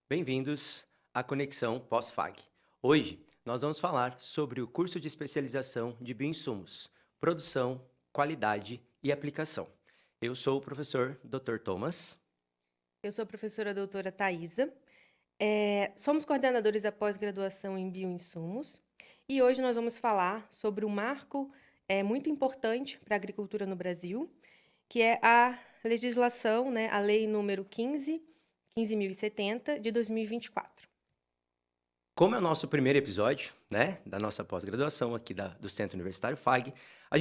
Bem-vindos à Conexão Pós-FAG. Hoje, nós vamos falar sobre o curso de especialização de bioinsumos, produção, qualidade e aplicação. Eu sou o professor Dr. Thomas. Eu sou a professora doutora Thaisa. Somos coordenadores da pós-graduação em bioinsumos e hoje nós vamos falar sobre um marco muito importante para a agricultura no Brasil, que é a legislação, né, a Lei número 15.070, de 2024. Como é o nosso primeiro episódio, né, da nossa pós-graduação aqui do Centro Universitário FAG,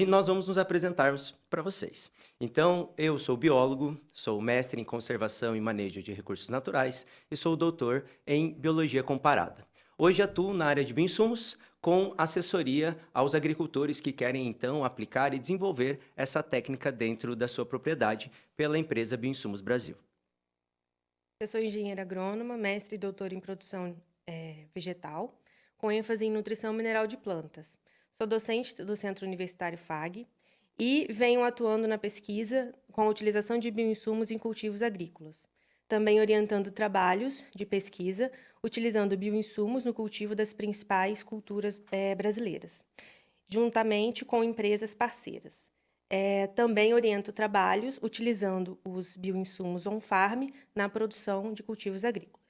nós vamos nos apresentarmos para vocês. Então, eu sou biólogo, sou mestre em conservação e manejo de recursos naturais e sou doutor em biologia comparada. Hoje atuo na área de bioinsumos com assessoria aos agricultores que querem, então, aplicar e desenvolver essa técnica dentro da sua propriedade pela empresa Bioinsumos Brasil. Eu sou engenheira agrônoma, mestre e doutora em produção vegetal, com ênfase em nutrição mineral de plantas. Sou docente do Centro Universitário FAG e venho atuando na pesquisa com a utilização de bioinsumos em cultivos agrícolas. Também orientando trabalhos de pesquisa utilizando bioinsumos no cultivo das principais culturas brasileiras, juntamente com empresas parceiras. Também oriento trabalhos utilizando os bioinsumos on-farm na produção de cultivos agrícolas.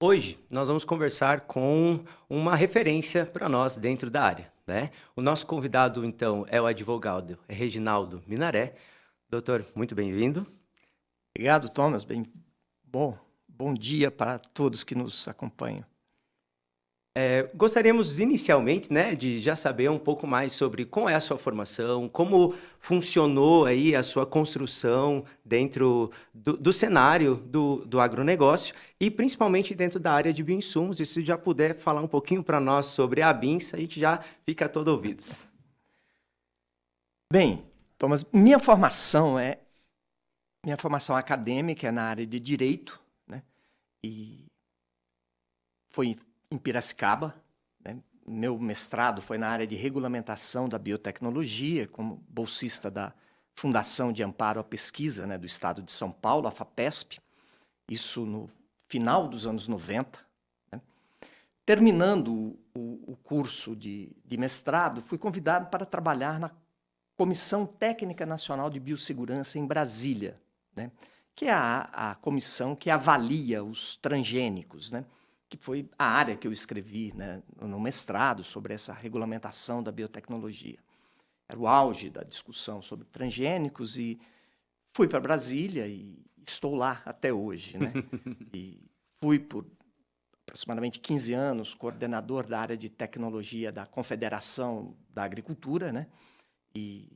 Hoje, nós vamos conversar com uma referência para nós dentro da área, né? O nosso convidado, então, é o advogado Reginaldo Minaré. Doutor, muito bem-vindo. Obrigado, Thomas. Bom dia para todos que nos acompanham. Gostaríamos inicialmente, né, de já saber um pouco mais sobre como é a sua formação, como funcionou aí a sua construção dentro do cenário do agronegócio e principalmente dentro da área de bioinsumos. E se já puder falar um pouquinho para nós sobre a ABINS, a gente já fica todo ouvidos. Bem, Thomas, minha formação acadêmica é na área de Direito, né, e foi em Piracicaba, né? Meu mestrado foi na área de regulamentação da biotecnologia, como bolsista da Fundação de Amparo à Pesquisa, né, do Estado de São Paulo, a FAPESP, isso no final dos anos 90. Né? Terminando o curso de mestrado, fui convidado para trabalhar na Comissão Técnica Nacional de Biossegurança em Brasília, né, que é a comissão que avalia os transgênicos, né? Que foi a área que eu escrevi, né, no mestrado sobre essa regulamentação da biotecnologia. Era o auge da discussão sobre transgênicos e fui para Brasília e estou lá até hoje. Né? E fui por aproximadamente 15 anos coordenador da área de tecnologia da Confederação da Agricultura, né? E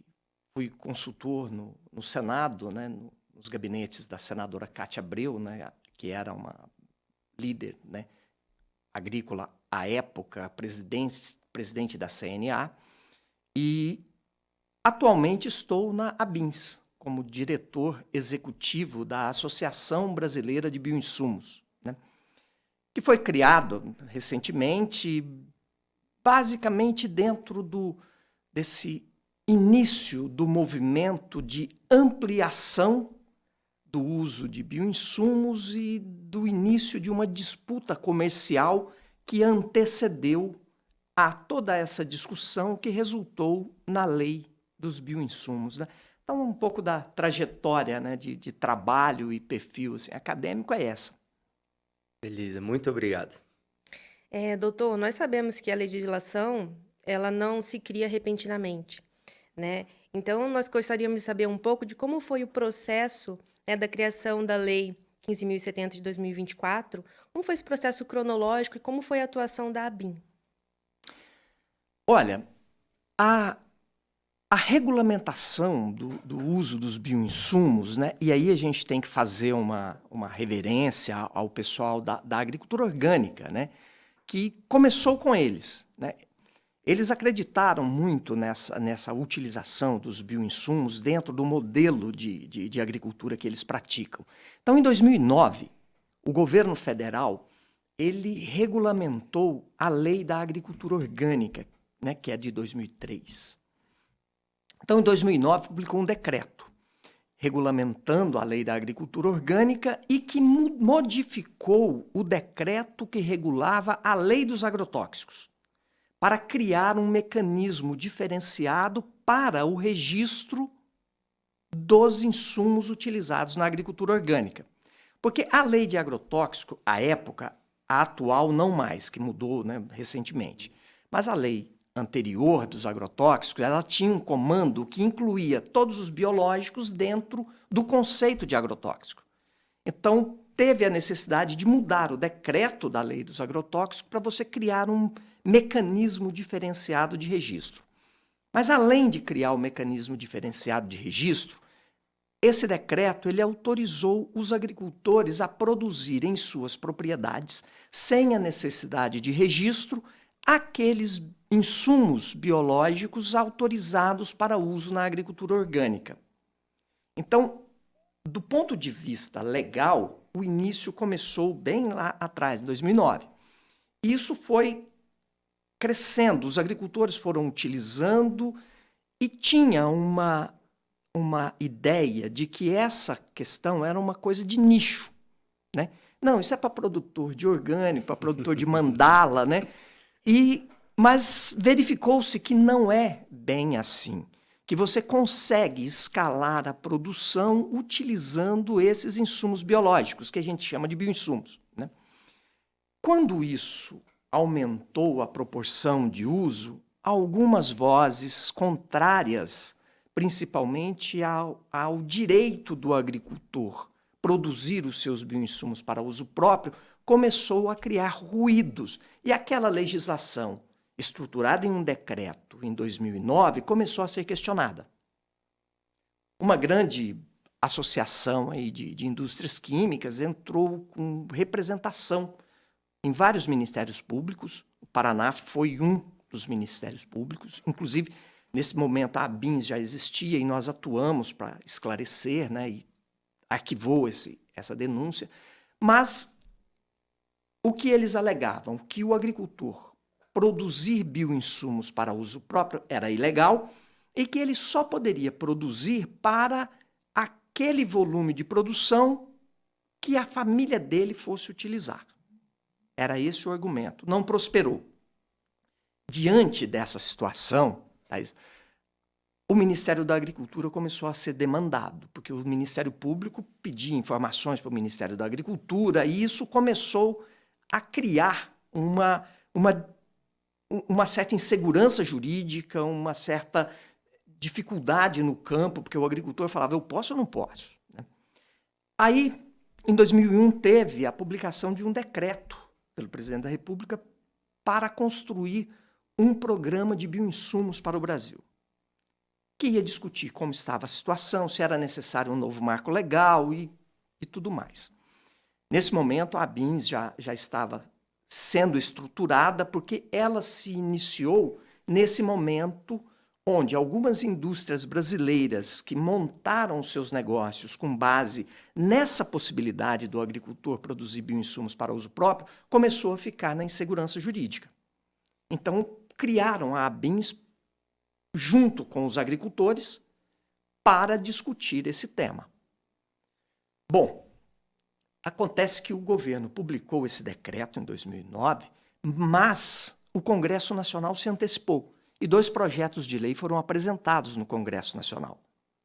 fui consultor no Senado, né, nos gabinetes da senadora Cátia Abreu, né, que era uma líder, né, agrícola à época, presidente da CNA, e atualmente estou na ABINS, como diretor executivo da Associação Brasileira de Bioinsumos, né, que foi criado recentemente, basicamente dentro desse início do movimento de ampliação do uso de bioinsumos e do início de uma disputa comercial que antecedeu a toda essa discussão que resultou na lei dos bioinsumos. Né? Então, um pouco da trajetória, né, de trabalho e perfil assim, acadêmico é essa. Beleza, muito obrigado. Doutor, nós sabemos que a legislação ela não se cria repentinamente, né? Então, nós gostaríamos de saber um pouco de como foi o processo, né, da criação da Lei 15.070 de 2024, como foi esse processo cronológico e como foi a atuação da ABIN? Olha, a regulamentação do uso dos bioinsumos, né, e aí a gente tem que fazer uma reverência ao pessoal da agricultura orgânica, né, que começou com eles. Né? Eles acreditaram muito nessa utilização dos bioinsumos dentro do modelo de agricultura que eles praticam. Então, em 2009, o governo federal ele regulamentou a Lei da Agricultura Orgânica, né, que é de 2003. Então, em 2009, publicou um decreto regulamentando a Lei da Agricultura Orgânica e que modificou o decreto que regulava a Lei dos Agrotóxicos, para criar um mecanismo diferenciado para o registro dos insumos utilizados na agricultura orgânica. Porque a lei de agrotóxico, à época, a atual não mais, que mudou, né, recentemente, mas a lei anterior dos agrotóxicos, ela tinha um comando que incluía todos os biológicos dentro do conceito de agrotóxico. Então, teve a necessidade de mudar o decreto da lei dos agrotóxicos para você criar um mecanismo diferenciado de registro. Mas, além de criar o mecanismo diferenciado de registro, esse decreto ele autorizou os agricultores a produzir em suas propriedades, sem a necessidade de registro, aqueles insumos biológicos autorizados para uso na agricultura orgânica. Então, do ponto de vista legal, o início começou bem lá atrás, em 2009. Isso foi crescendo, os agricultores foram utilizando e tinha uma ideia de que essa questão era uma coisa de nicho, né? Não, isso é para produtor de orgânico, para produtor de mandala, né? Mas verificou-se que não é bem assim, que você consegue escalar a produção utilizando esses insumos biológicos, que a gente chama de bioinsumos, né? Quando isso aumentou a proporção de uso, algumas vozes contrárias, principalmente ao direito do agricultor produzir os seus bioinsumos para uso próprio, começou a criar ruídos. E aquela legislação, estruturada em um decreto em 2009, começou a ser questionada. Uma grande associação aí de indústrias químicas entrou com representação em vários ministérios públicos. O Paraná foi um dos ministérios públicos. Inclusive, nesse momento, a ABINS já existia e nós atuamos para esclarecer, né, e arquivou essa denúncia. Mas o que eles alegavam? Que o agricultor produzir bioinsumos para uso próprio era ilegal e que ele só poderia produzir para aquele volume de produção que a família dele fosse utilizar. Era esse o argumento. Não prosperou. Diante dessa situação, o Ministério da Agricultura começou a ser demandado, porque o Ministério Público pedia informações para o Ministério da Agricultura e isso começou a criar uma certa insegurança jurídica, uma certa dificuldade no campo, porque o agricultor falava, eu posso ou não posso? Aí, em 2001, teve a publicação de um decreto pelo presidente da República para construir um programa de bioinsumos para o Brasil, que ia discutir como estava a situação, se era necessário um novo marco legal e tudo mais. Nesse momento, a ABINS já estava sendo estruturada porque ela se iniciou nesse momento onde algumas indústrias brasileiras que montaram seus negócios com base nessa possibilidade do agricultor produzir bioinsumos para uso próprio, começou a ficar na insegurança jurídica. Então, criaram a ABINS junto com os agricultores para discutir esse tema. Bom, acontece que o governo publicou esse decreto em 2009, mas o Congresso Nacional se antecipou e 2 projetos de lei foram apresentados no Congresso Nacional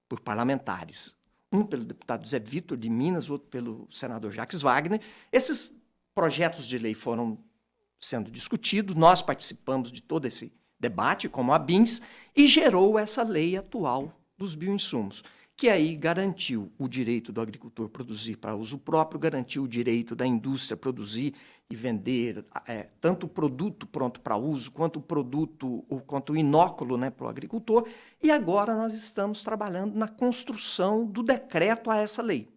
por parlamentares. Um pelo deputado Zé Vitor, de Minas, o outro pelo senador Jacques Wagner. Esses projetos de lei foram sendo discutidos, nós participamos de todo esse debate, como a ABINS, e gerou essa lei atual dos bioinsumos, que aí garantiu o direito do agricultor produzir para uso próprio, garantiu o direito da indústria produzir e vender tanto o produto pronto para uso, quanto o inóculo, né, para o agricultor. E agora nós estamos trabalhando na construção do decreto a essa lei.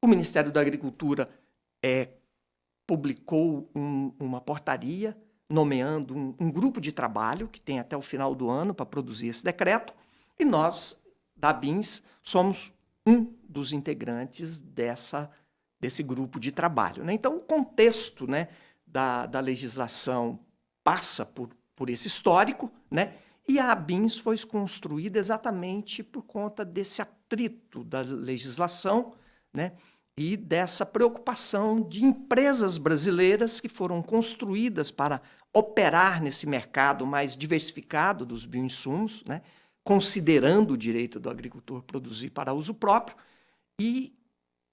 O Ministério da Agricultura publicou uma portaria nomeando um grupo de trabalho que tem até o final do ano para produzir esse decreto, e nós, da ABINS, somos um dos integrantes desse grupo de trabalho, né? Então, o contexto, né, da legislação passa por esse histórico, né? E a ABINS foi construída exatamente por conta desse atrito da legislação, né? E dessa preocupação de empresas brasileiras que foram construídas para operar nesse mercado mais diversificado dos bioinsumos, né? Considerando o direito do agricultor produzir para uso próprio, e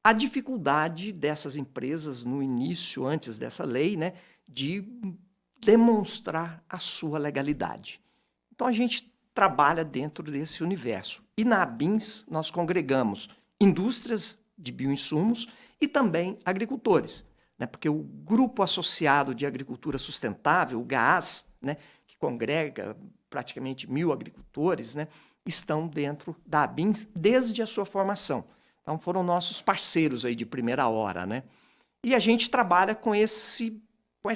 a dificuldade dessas empresas no início, antes dessa lei, né, de demonstrar a sua legalidade. Então, a gente trabalha dentro desse universo. E na ABINS, nós congregamos indústrias de bioinsumos e também agricultores, né? Porque o Grupo Associado de Agricultura Sustentável, o GAAS, né, que congrega praticamente 1.000 agricultores, né, estão dentro da ABINS desde a sua formação. Então, foram nossos parceiros aí de primeira hora, né? E a gente trabalha com essa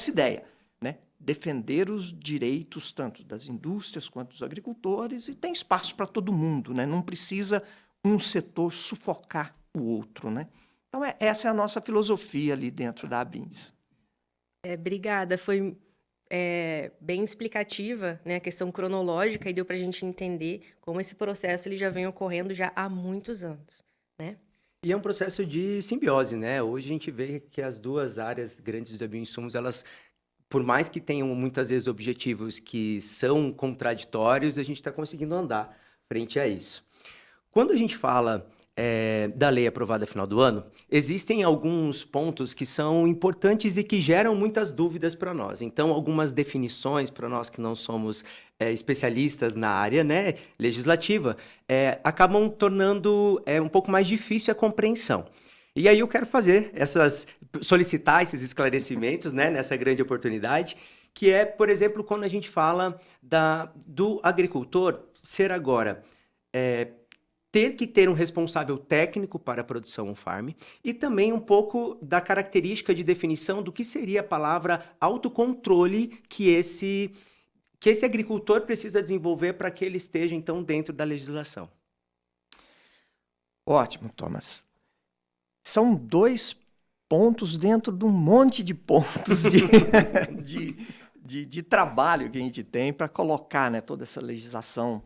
ideia, né? Defender os direitos tanto das indústrias quanto dos agricultores, e tem espaço para todo mundo, né? Não precisa um setor sufocar o outro, né? Então, essa é a nossa filosofia ali dentro da ABINS. Obrigada, foi bem explicativa, né, a questão cronológica, e deu para a gente entender como esse processo ele já vem ocorrendo já há muitos anos, né? E é um processo de simbiose, né? Hoje a gente vê que as duas áreas grandes de bioinsumos, elas, por mais que tenham muitas vezes objetivos que são contraditórios, a gente está conseguindo andar frente a isso. Quando a gente fala da lei aprovada no final do ano, existem alguns pontos que são importantes e que geram muitas dúvidas para nós. Então, algumas definições para nós que não somos especialistas na área, né, legislativa, acabam tornando um pouco mais difícil a compreensão. E aí eu quero solicitar esses esclarecimentos, né, nessa grande oportunidade, que é, por exemplo, quando a gente fala do agricultor ser agora ter que ter um responsável técnico para a produção on-farm, e também um pouco da característica de definição do que seria a palavra autocontrole que esse agricultor precisa desenvolver para que ele esteja, então, dentro da legislação. Ótimo, Thomas. São 2 pontos dentro de um monte de pontos de trabalho que a gente tem para colocar, né, toda essa legislação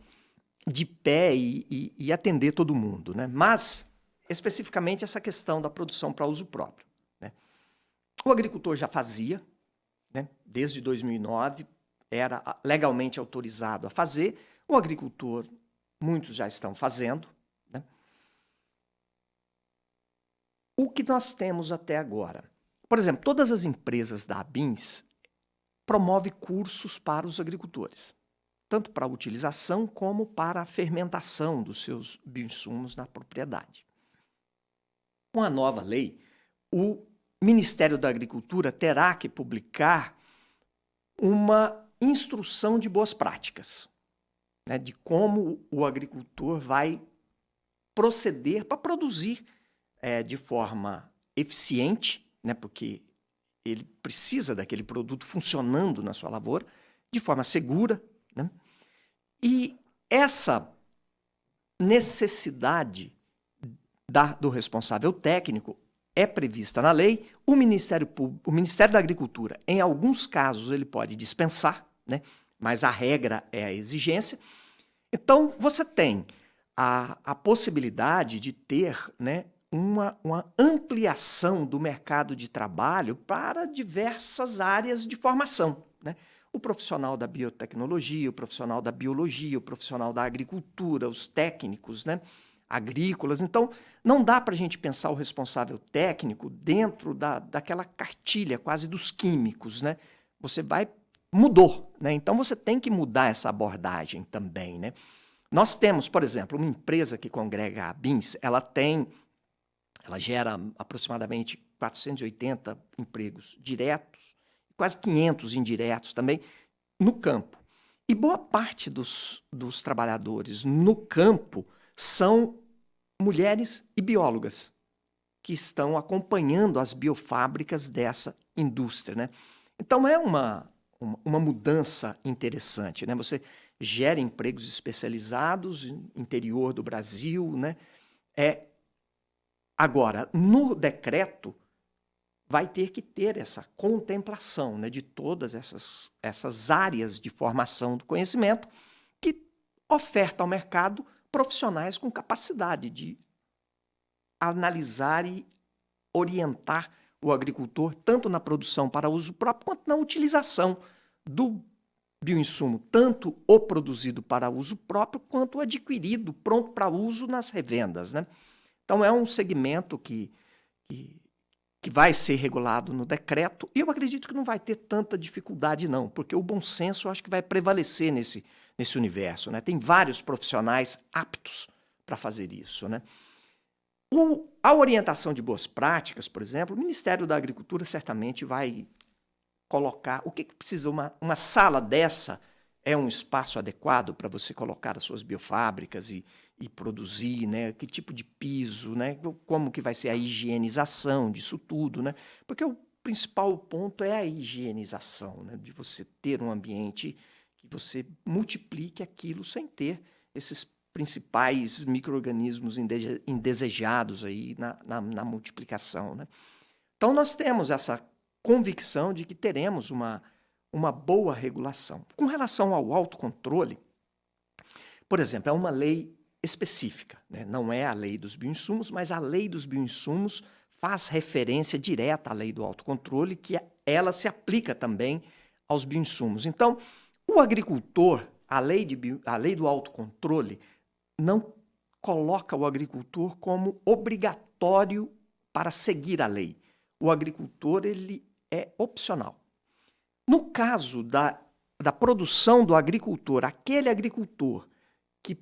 de pé e atender todo mundo, né? Mas, especificamente, essa questão da produção para uso próprio, né? O agricultor já fazia, né? Desde 2009, era legalmente autorizado a fazer. O agricultor, muitos já estão fazendo, né? O que nós temos até agora? Por exemplo, todas as empresas da ABINS promovem cursos para os agricultores, tanto para a utilização como para a fermentação dos seus bioinsumos na propriedade. Com a nova lei, o Ministério da Agricultura terá que publicar uma instrução de boas práticas, né, de como o agricultor vai proceder para produzir de forma eficiente, né, porque ele precisa daquele produto funcionando na sua lavoura, de forma segura, né? E essa necessidade do responsável técnico é prevista na lei. O Ministério da Agricultura, em alguns casos, ele pode dispensar, né? Mas a regra é a exigência. Então, você tem a possibilidade de ter, né, uma ampliação do mercado de trabalho para diversas áreas de formação, né? O profissional da biotecnologia, o profissional da biologia, o profissional da agricultura, os técnicos, né, agrícolas. Então, não dá para a gente pensar o responsável técnico dentro daquela cartilha quase dos químicos, né? Mudou, né? Então, você tem que mudar essa abordagem também, né? Nós temos, por exemplo, uma empresa que congrega a ABINS, ela gera aproximadamente 480 empregos diretos, quase 500 indiretos também, no campo. E boa parte dos trabalhadores no campo são mulheres e biólogas que estão acompanhando as biofábricas dessa indústria, né? Então, é uma mudança interessante, né? Você gera empregos especializados no interior do Brasil, né? Agora, no decreto, vai ter que ter essa contemplação, né, de todas essas áreas de formação do conhecimento que oferta ao mercado profissionais com capacidade de analisar e orientar o agricultor tanto na produção para uso próprio quanto na utilização do bioinsumo, tanto o produzido para uso próprio quanto o adquirido pronto para uso nas revendas, né? Então é um segmento que vai ser regulado no decreto e eu acredito que não vai ter tanta dificuldade não, porque o bom senso eu acho que vai prevalecer nesse universo, né? Tem vários profissionais aptos para fazer isso, né? A orientação de boas práticas, por exemplo, o Ministério da Agricultura certamente vai colocar o que precisa. Uma sala dessa é um espaço adequado para você colocar as suas biofábricas e produzir, né? Que tipo de piso, né? Como que vai ser a higienização disso tudo, né? Porque o principal ponto é a higienização, né? De você ter um ambiente que você multiplique aquilo sem ter esses principais micro-organismos indesejados aí na multiplicação, né? Então, nós temos essa convicção de que teremos uma boa regulação. Com relação ao autocontrole, por exemplo, é uma lei específica, né? Não é a lei dos bioinsumos, mas a lei dos bioinsumos faz referência direta à lei do autocontrole, que ela se aplica também aos bioinsumos. Então, o agricultor, a lei do autocontrole, não coloca o agricultor como obrigatório para seguir a lei. O agricultor ele é opcional. No caso da produção do agricultor, aquele agricultor que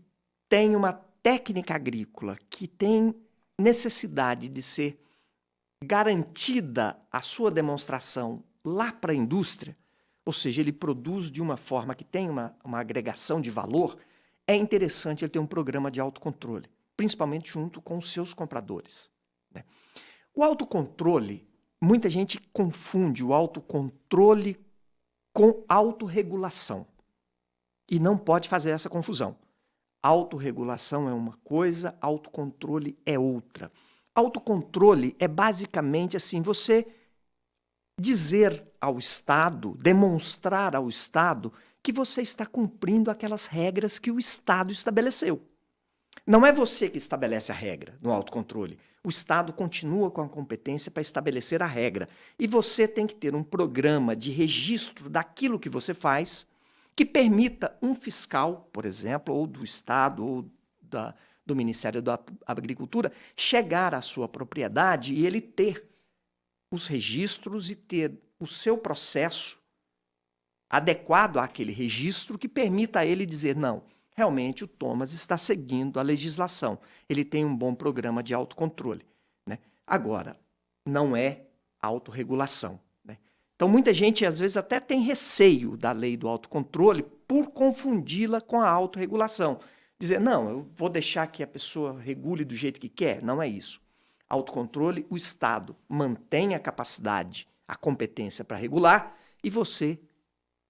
tem uma técnica agrícola, que tem necessidade de ser garantida a sua demonstração lá para a indústria, ou seja, ele produz de uma forma que tem uma agregação de valor, é interessante ele ter um programa de autocontrole, principalmente junto com os seus compradores, né? O autocontrole, muita gente confunde o autocontrole com autorregulação. E não pode fazer essa confusão. Autorregulação é uma coisa, autocontrole é outra. Autocontrole é basicamente assim, você dizer ao Estado, demonstrar ao Estado que você está cumprindo aquelas regras que o Estado estabeleceu. Não é você que estabelece a regra no autocontrole. O Estado continua com a competência para estabelecer a regra. E você tem que ter um programa de registro daquilo que você faz que permita um fiscal, por exemplo, ou do Estado, ou do Ministério da Agricultura, chegar à sua propriedade e ele ter os registros e ter o seu processo adequado àquele registro que permita a ele dizer, não, realmente o Thomas está seguindo a legislação, ele tem um bom programa de autocontrole, né? Agora, não é autorregulação, né? Então, muita gente, às vezes, até tem receio da lei do autocontrole por confundi-la com a autorregulação. Dizer, não, eu vou deixar que a pessoa regule do jeito que quer. Não é isso. Autocontrole, o Estado mantém a capacidade, a competência para regular e você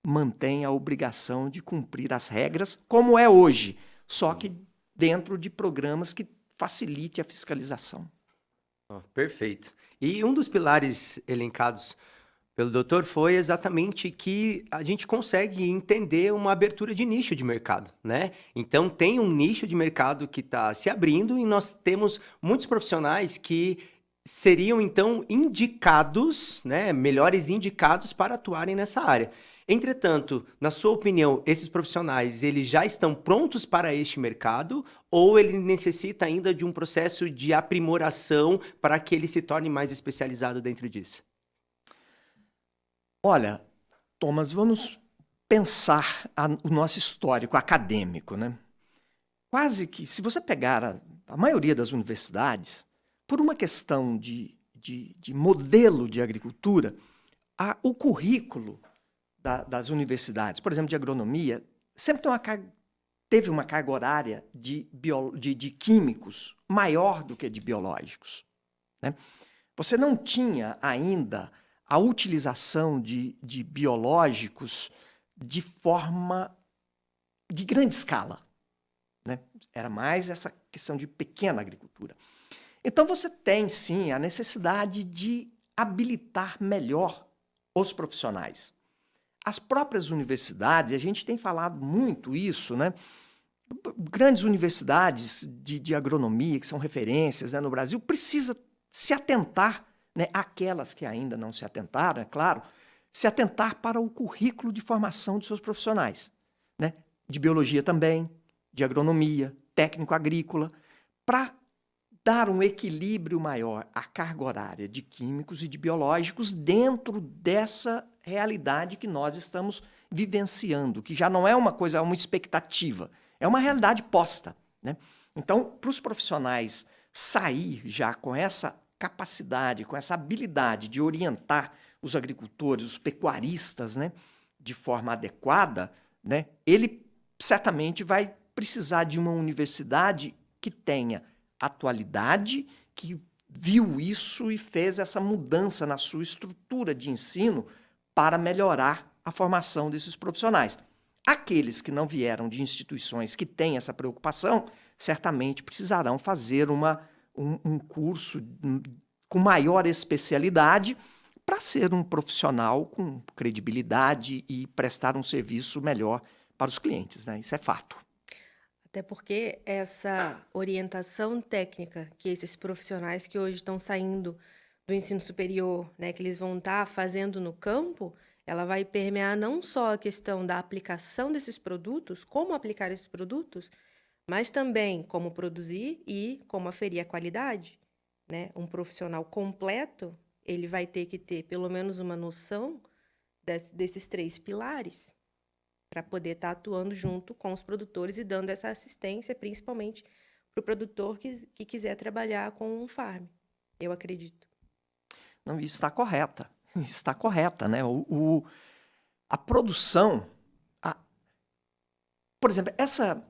mantém a obrigação de cumprir as regras, como é hoje, só que dentro de programas que facilite a fiscalização. Perfeito. E um dos pilares elencados pelo doutor foi exatamente que a gente consegue entender uma abertura de nicho de mercado, né? Então, tem um nicho de mercado que está se abrindo e nós temos muitos profissionais que seriam, então, indicados, né? Melhores indicados para atuarem nessa área. Entretanto, na sua opinião, esses profissionais, eles já estão prontos para este mercado ou ele necessita ainda de um processo de aprimoração para que ele se torne mais especializado dentro disso? Olha, Thomas, vamos pensar o nosso histórico acadêmico, né? Quase que, se você pegar a maioria das universidades, por uma questão de modelo de agricultura, o currículo das universidades, por exemplo, de agronomia, sempre teve uma carga horária de químicos maior do que de biológicos, né? Você não tinha ainda a utilização de biológicos de forma de grande escala, né? Era mais essa questão de pequena agricultura. Então você tem, sim, a necessidade de habilitar melhor os profissionais. As próprias universidades, a gente tem falado muito isso, né? Grandes universidades de agronomia, que são referências, né, no Brasil, precisa se atentar, né, aquelas que ainda não se atentaram, é claro, se atentar para o currículo de formação dos seus profissionais, né? De biologia também, de agronomia, técnico agrícola, para dar um equilíbrio maior à carga horária de químicos e de biológicos dentro dessa realidade que nós estamos vivenciando, que já não é uma coisa, é uma expectativa, é uma realidade posta, né? Então, para os profissionais sair já com essa capacidade, com essa habilidade de orientar os agricultores, os pecuaristas, né, de forma adequada, né, ele certamente vai precisar de uma universidade que tenha atualidade, que viu isso e fez essa mudança na sua estrutura de ensino para melhorar a formação desses profissionais. Aqueles que não vieram de instituições que têm essa preocupação, certamente precisarão fazer um curso com maior especialidade para ser um profissional com credibilidade e prestar um serviço melhor para os clientes, né? Isso é fato. Até porque essa orientação técnica que esses profissionais que hoje estão saindo do ensino superior, né, que eles vão estar fazendo no campo, ela vai permear não só a questão da aplicação desses produtos, como aplicar esses produtos, mas também como produzir e como aferir a qualidade, né? Um profissional completo, ele vai ter que ter pelo menos uma noção desses 3 pilares para poder estar atuando junto com os produtores e dando essa assistência, principalmente para o produtor que quiser trabalhar com um farm, eu acredito. Não, isso está correta. Está correta, né? A produção, por exemplo, essa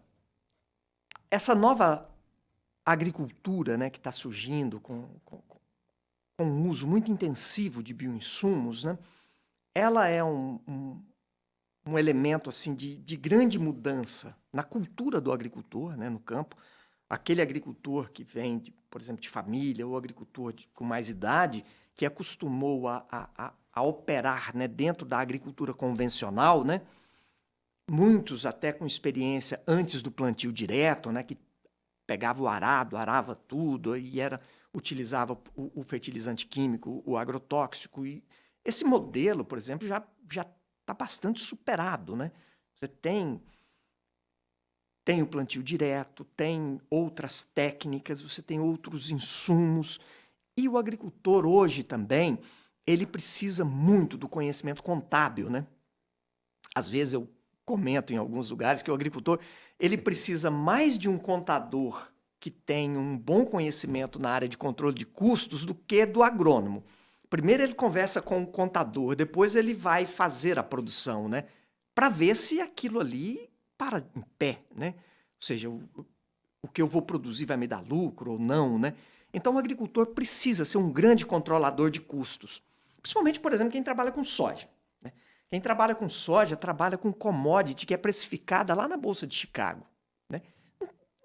nova agricultura, né, que está surgindo com um uso muito intensivo de bioinsumos, né, ela é um elemento assim, de grande mudança na cultura do agricultor, né, no campo. Aquele agricultor que vem, por exemplo, de família, ou agricultor com mais idade, que acostumou a operar, né, dentro da agricultura convencional, né, muitos até com experiência antes do plantio direto, né, que pegava o arado, arava tudo e utilizava o fertilizante químico, o agrotóxico. E esse modelo, por exemplo, já está bastante superado, né? Você tem o plantio direto, tem outras técnicas, você tem outros insumos. E o agricultor hoje também, ele precisa muito do conhecimento contábil, né? Às vezes eu comento em alguns lugares que o agricultor, ele precisa mais de um contador que tenha um bom conhecimento na área de controle de custos do que do agrônomo. Primeiro ele conversa com o contador, depois ele vai fazer a produção, né? Para ver se aquilo ali para em pé, né? Ou seja, o que eu vou produzir vai me dar lucro ou não, né? Então o agricultor precisa ser um grande controlador de custos. Principalmente, por exemplo, quem trabalha com soja, né? Quem trabalha com soja trabalha com commodity que é precificada lá na Bolsa de Chicago, né?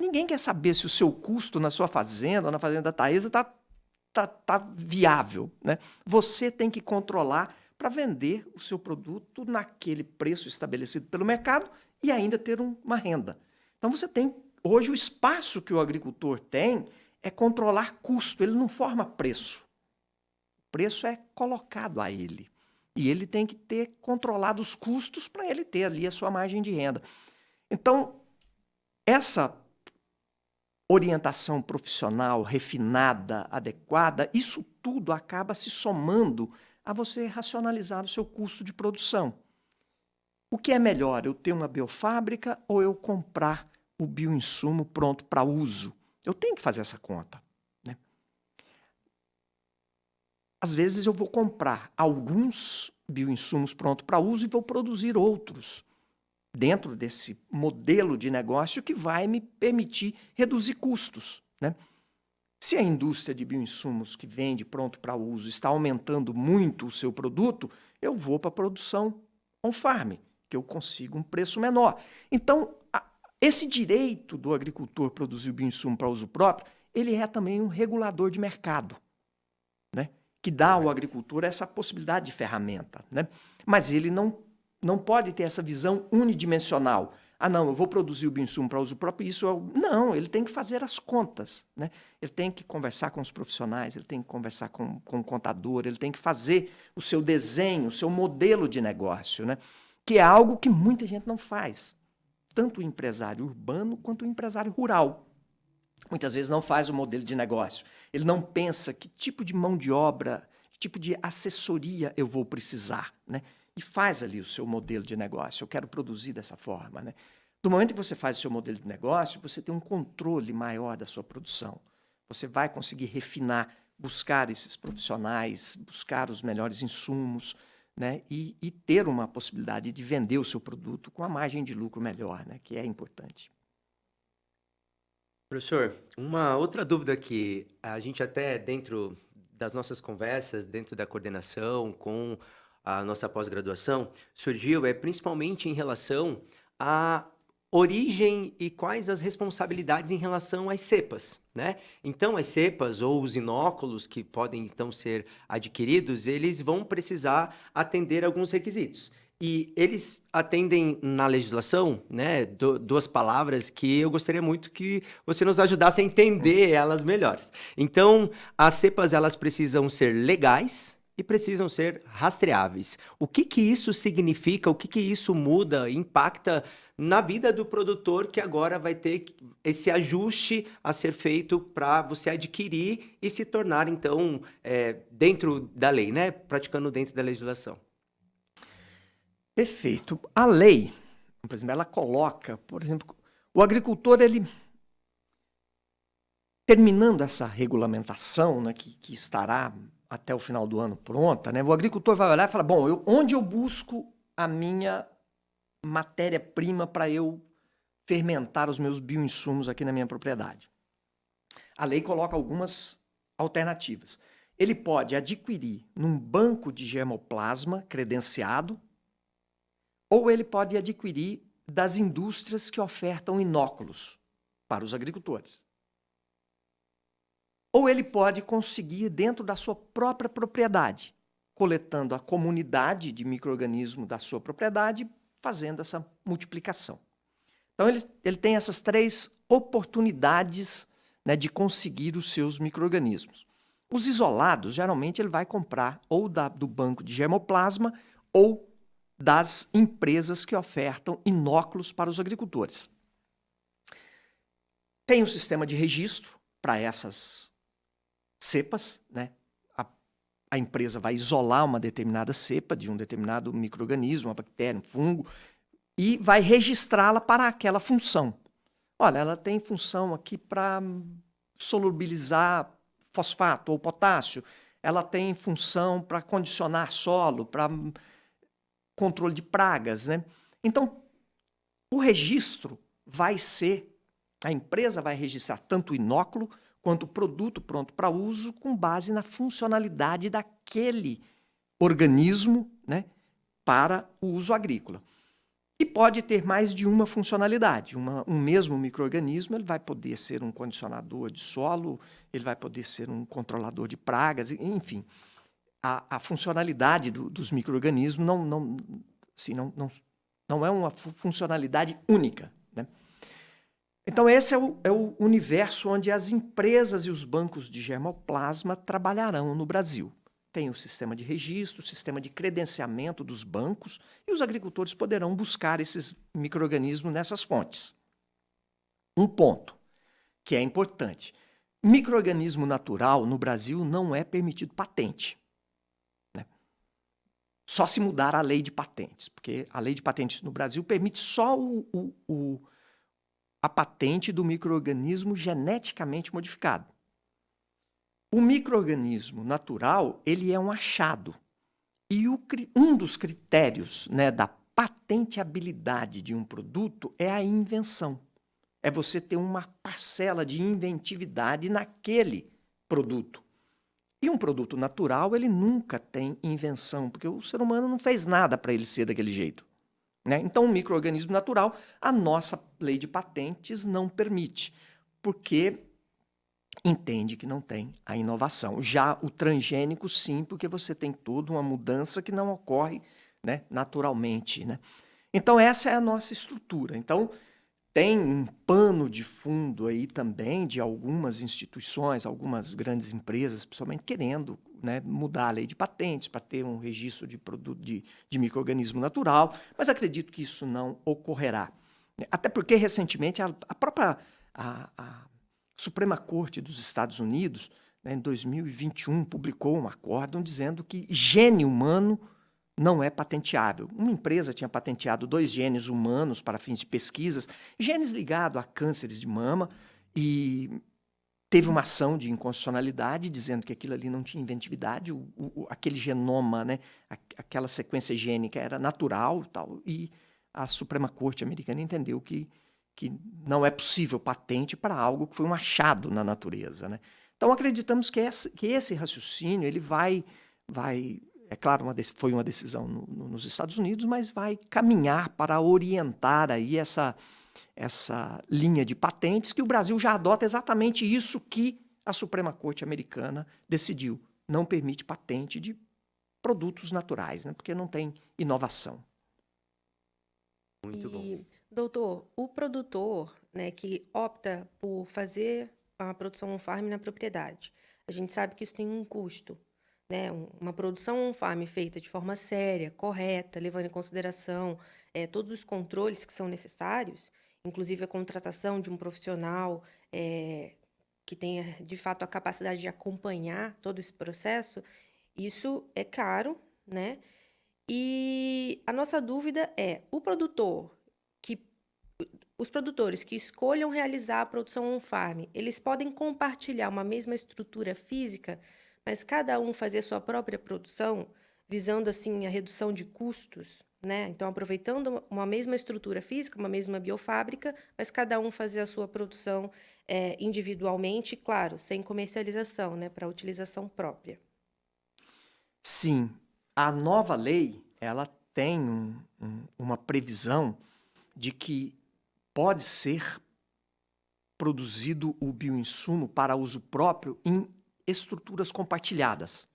Ninguém quer saber se o seu custo na sua fazenda, ou na fazenda da Taesa, tá viável, né? Você tem que controlar para vender o seu produto naquele preço estabelecido pelo mercado e ainda ter uma renda. Então você tem, hoje o espaço que o agricultor tem é controlar custo, ele não forma preço. O preço é colocado a ele. E ele tem que ter controlado os custos para ele ter ali a sua margem de renda. Então, essa orientação profissional refinada, adequada, isso tudo acaba se somando a você racionalizar o seu custo de produção. O que é melhor, eu ter uma biofábrica ou eu comprar o bioinsumo pronto para uso? Eu tenho que fazer essa conta, né? Às vezes eu vou comprar alguns bioinsumos prontos para uso e vou produzir outros dentro desse modelo de negócio que vai me permitir reduzir custos, né? Se a indústria de bioinsumos que vende pronto para uso está aumentando muito o seu produto, eu vou para a produção on-farm, que eu consigo um preço menor. Então, esse direito do agricultor produzir o bioinsumo para uso próprio, ele é também um regulador de mercado, né? Que dá ao agricultor essa possibilidade de ferramenta, né? Mas ele não pode ter essa visão unidimensional. Ah, não, eu vou produzir o bioinsumo para uso próprio, Não, ele tem que fazer as contas, né? Ele tem que conversar com os profissionais, ele tem que conversar com o contador, ele tem que fazer o seu desenho, o seu modelo de negócio, né? Que é algo que muita gente não faz. Tanto o empresário urbano quanto o empresário rural. Muitas vezes não faz o modelo de negócio. Ele não pensa que tipo de mão de obra, que tipo de assessoria eu vou precisar, né? E faz ali o seu modelo de negócio. Eu quero produzir dessa forma, né? Do momento que você faz o seu modelo de negócio, você tem um controle maior da sua produção. Você vai conseguir refinar, buscar esses profissionais, buscar os melhores insumos, né? E ter uma possibilidade de vender o seu produto com a margem de lucro melhor, né? Que é importante. Professor, uma outra dúvida que a gente até dentro das nossas conversas, dentro da coordenação com a nossa pós-graduação, surgiu principalmente em relação à origem e quais as responsabilidades em relação às cepas, né? Então, as cepas ou os inóculos que podem então ser adquiridos, eles vão precisar atender alguns requisitos. E eles atendem na legislação, né, duas palavras que eu gostaria muito que você nos ajudasse a entender elas melhores. Então, as cepas elas precisam ser legais e precisam ser rastreáveis. O que que isso significa? O que que isso muda, impacta na vida do produtor que agora vai ter esse ajuste a ser feito para você adquirir e se tornar, então, dentro da lei, né, praticando dentro da legislação? Perfeito. A lei, por exemplo, ela coloca, por exemplo, o agricultor, ele terminando essa regulamentação, né, que estará até o final do ano pronta, né, o agricultor vai olhar e falar, bom, onde eu busco a minha matéria-prima para eu fermentar os meus bioinsumos aqui na minha propriedade? A lei coloca algumas alternativas. Ele pode adquirir num banco de germoplasma credenciado, ou ele pode adquirir das indústrias que ofertam inóculos para os agricultores. Ou ele pode conseguir dentro da sua própria propriedade, coletando a comunidade de micro-organismos da sua propriedade, fazendo essa multiplicação. Então, ele tem essas três oportunidades, né, de conseguir os seus micro-organismos. Os isolados, geralmente, ele vai comprar ou do banco de germoplasma ou das empresas que ofertam inóculos para os agricultores. Tem um sistema de registro para essas cepas, né? A empresa vai isolar uma determinada cepa de um determinado micro-organismo, uma bactéria, um fungo, e vai registrá-la para aquela função. Olha, ela tem função aqui para solubilizar fosfato ou potássio, ela tem função para condicionar solo, para controle de pragas, né? Então, o registro vai ser, a empresa vai registrar tanto o inóculo quanto o produto pronto para uso com base na funcionalidade daquele organismo, né, para o uso agrícola. E pode ter mais de uma funcionalidade. Um mesmo micro-organismo ele vai poder ser um condicionador de solo, ele vai poder ser um controlador de pragas, enfim. A funcionalidade dos micro-organismos não é uma funcionalidade única, né? Então, esse é o universo onde as empresas e os bancos de germoplasma trabalharão no Brasil. Tem o sistema de registro, o sistema de credenciamento dos bancos, e os agricultores poderão buscar esses micro-organismos nessas fontes. Um ponto que é importante. Micro-organismo natural no Brasil não é permitido patente. Só se mudar a lei de patentes, porque a lei de patentes no Brasil permite só a patente do micro-organismo geneticamente modificado. O micro-organismo natural, ele é um achado. E um dos critérios, né, da patenteabilidade de um produto é a invenção. É você ter uma parcela de inventividade naquele produto. E um produto natural, ele nunca tem invenção, porque o ser humano não fez nada para ele ser daquele jeito, né? Então, um micro-organismo natural, a nossa lei de patentes não permite, porque entende que não tem a inovação. Já o transgênico, sim, porque você tem toda uma mudança que não ocorre, né, naturalmente, né? Então, essa é a nossa estrutura. Então, tem um pano de fundo aí também de algumas instituições, algumas grandes empresas, principalmente querendo, né, mudar a lei de patentes para ter um registro de produto de micro-organismo natural, mas acredito que isso não ocorrerá. Até porque, recentemente, a própria a Suprema Corte dos Estados Unidos, né, em 2021, publicou um acórdão dizendo que gene humano não é patenteável. Uma empresa tinha patenteado 2 genes humanos para fins de pesquisas, genes ligados a cânceres de mama, e teve uma ação de inconstitucionalidade dizendo que aquilo ali não tinha inventividade, aquele genoma, né, aquela sequência gênica era natural, tal, e a Suprema Corte americana entendeu que não é possível patente para algo que foi um achado na natureza, né? Então, acreditamos que esse raciocínio ele vai é claro, foi uma decisão nos Estados Unidos, mas vai caminhar para orientar aí essa linha de patentes que o Brasil já adota exatamente isso que a Suprema Corte americana decidiu. Não permite patente de produtos naturais, né? Porque não tem inovação. Muito bom. E, doutor, o produtor, né, que opta por fazer a produção on-farm na propriedade, a gente sabe que isso tem um custo, né? Uma produção on-farm feita de forma séria, correta, levando em consideração todos os controles que são necessários, inclusive a contratação de um profissional que tenha, de fato, a capacidade de acompanhar todo esse processo, isso é caro, né? E a nossa dúvida é, os produtores que escolham realizar a produção on-farm, eles podem compartilhar uma mesma estrutura física, mas cada um fazer a sua própria produção, visando assim a redução de custos, né? Então, aproveitando uma mesma estrutura física, uma mesma biofábrica, mas cada um fazer a sua produção individualmente, claro, sem comercialização, né, para utilização própria. Sim, a nova lei ela tem uma previsão de que pode ser produzido o bioinsumo para uso próprio em estruturas compartilhadas.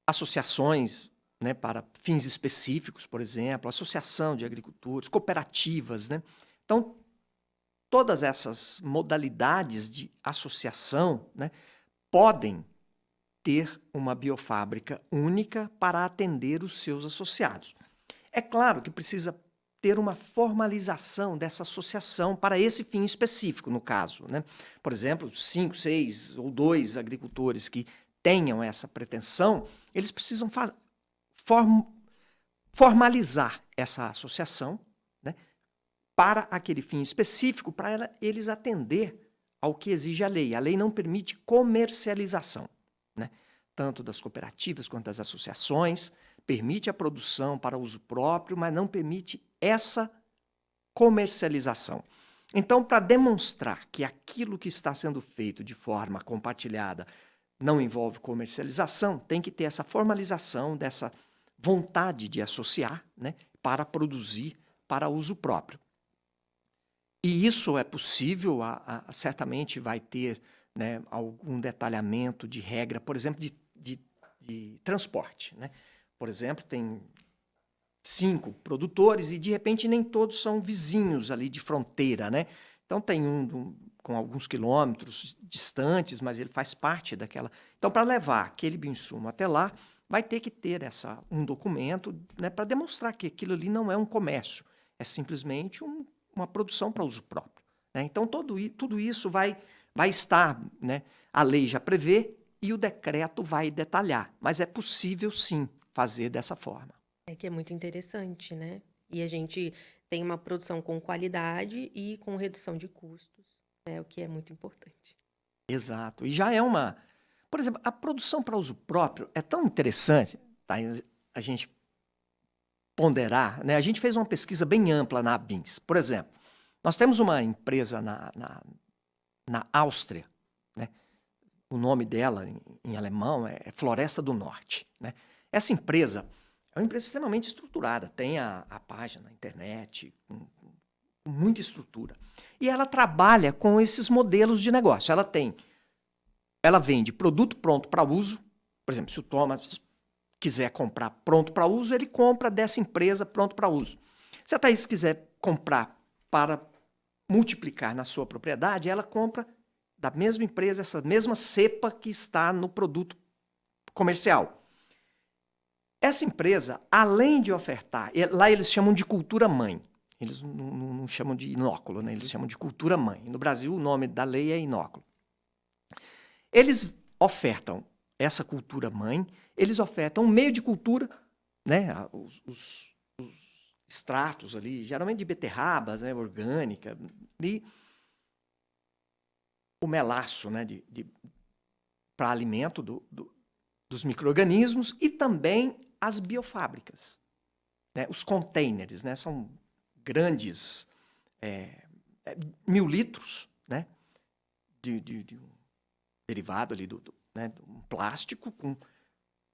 Associações, né, para fins específicos, por exemplo, associação de agricultores, cooperativas, né? Então, todas essas modalidades de associação, né, podem ter uma biofábrica única para atender os seus associados. É claro que precisa ter uma formalização dessa associação para esse fim específico, no caso, né? Por exemplo, 5, 6 ou 2 agricultores que tenham essa pretensão, eles precisam formalizar essa associação, né, para aquele fim específico, para eles atender ao que exige a lei. A lei não permite comercialização, né, tanto das cooperativas quanto das associações, permite a produção para uso próprio, mas não permite essa comercialização. Então, para demonstrar que aquilo que está sendo feito de forma compartilhada não envolve comercialização, tem que ter essa formalização dessa vontade de associar, né, para produzir para uso próprio. E isso é possível, certamente vai ter, né, algum detalhamento de regra, por exemplo, de transporte, né? Por exemplo, tem 5 produtores e, de repente, nem todos são vizinhos ali de fronteira, né? Então, tem um com alguns quilômetros distantes, mas ele faz parte daquela... Então, para levar aquele bioinsumo até lá, vai ter que ter um documento, né, para demonstrar que aquilo ali não é um comércio, é simplesmente uma produção para uso próprio, né? Então, tudo isso vai estar, né? A lei já prevê e o decreto vai detalhar, mas é possível, sim, fazer dessa forma. É que é muito interessante, né? E a gente tem uma produção com qualidade e com redução de custos, né? O que é muito importante. Exato. E já é uma... Por exemplo, a produção para uso próprio é tão interessante, tá, a gente ponderar, né? A gente fez uma pesquisa bem ampla na ABINS. Por exemplo, nós temos uma empresa na Áustria, né? O nome dela em alemão é Floresta do Norte, né? Essa empresa é uma empresa extremamente estruturada, tem a página na internet, com com muita estrutura. E ela trabalha com esses modelos de negócio. Ela vende produto pronto para uso. Por exemplo, se o Thomas quiser comprar pronto para uso, ele compra dessa empresa pronto para uso. Se a Thaís quiser comprar para multiplicar na sua propriedade, ela compra da mesma empresa essa mesma cepa que está no produto comercial. Essa empresa, além de ofertar, lá eles chamam de cultura mãe. Eles não chamam de inóculo, né? Eles chamam de cultura mãe. No Brasil, o nome da lei é inóculo. Eles ofertam essa cultura mãe, eles ofertam um meio de cultura, né? Os extratos ali, geralmente de beterrabas, né? Orgânica, e o melaço, né? Para alimento dos micro-organismos, e também as biofábricas, né? Os containers, né? São grandes 1.000 litros, né? de um derivado ali né? Um plástico,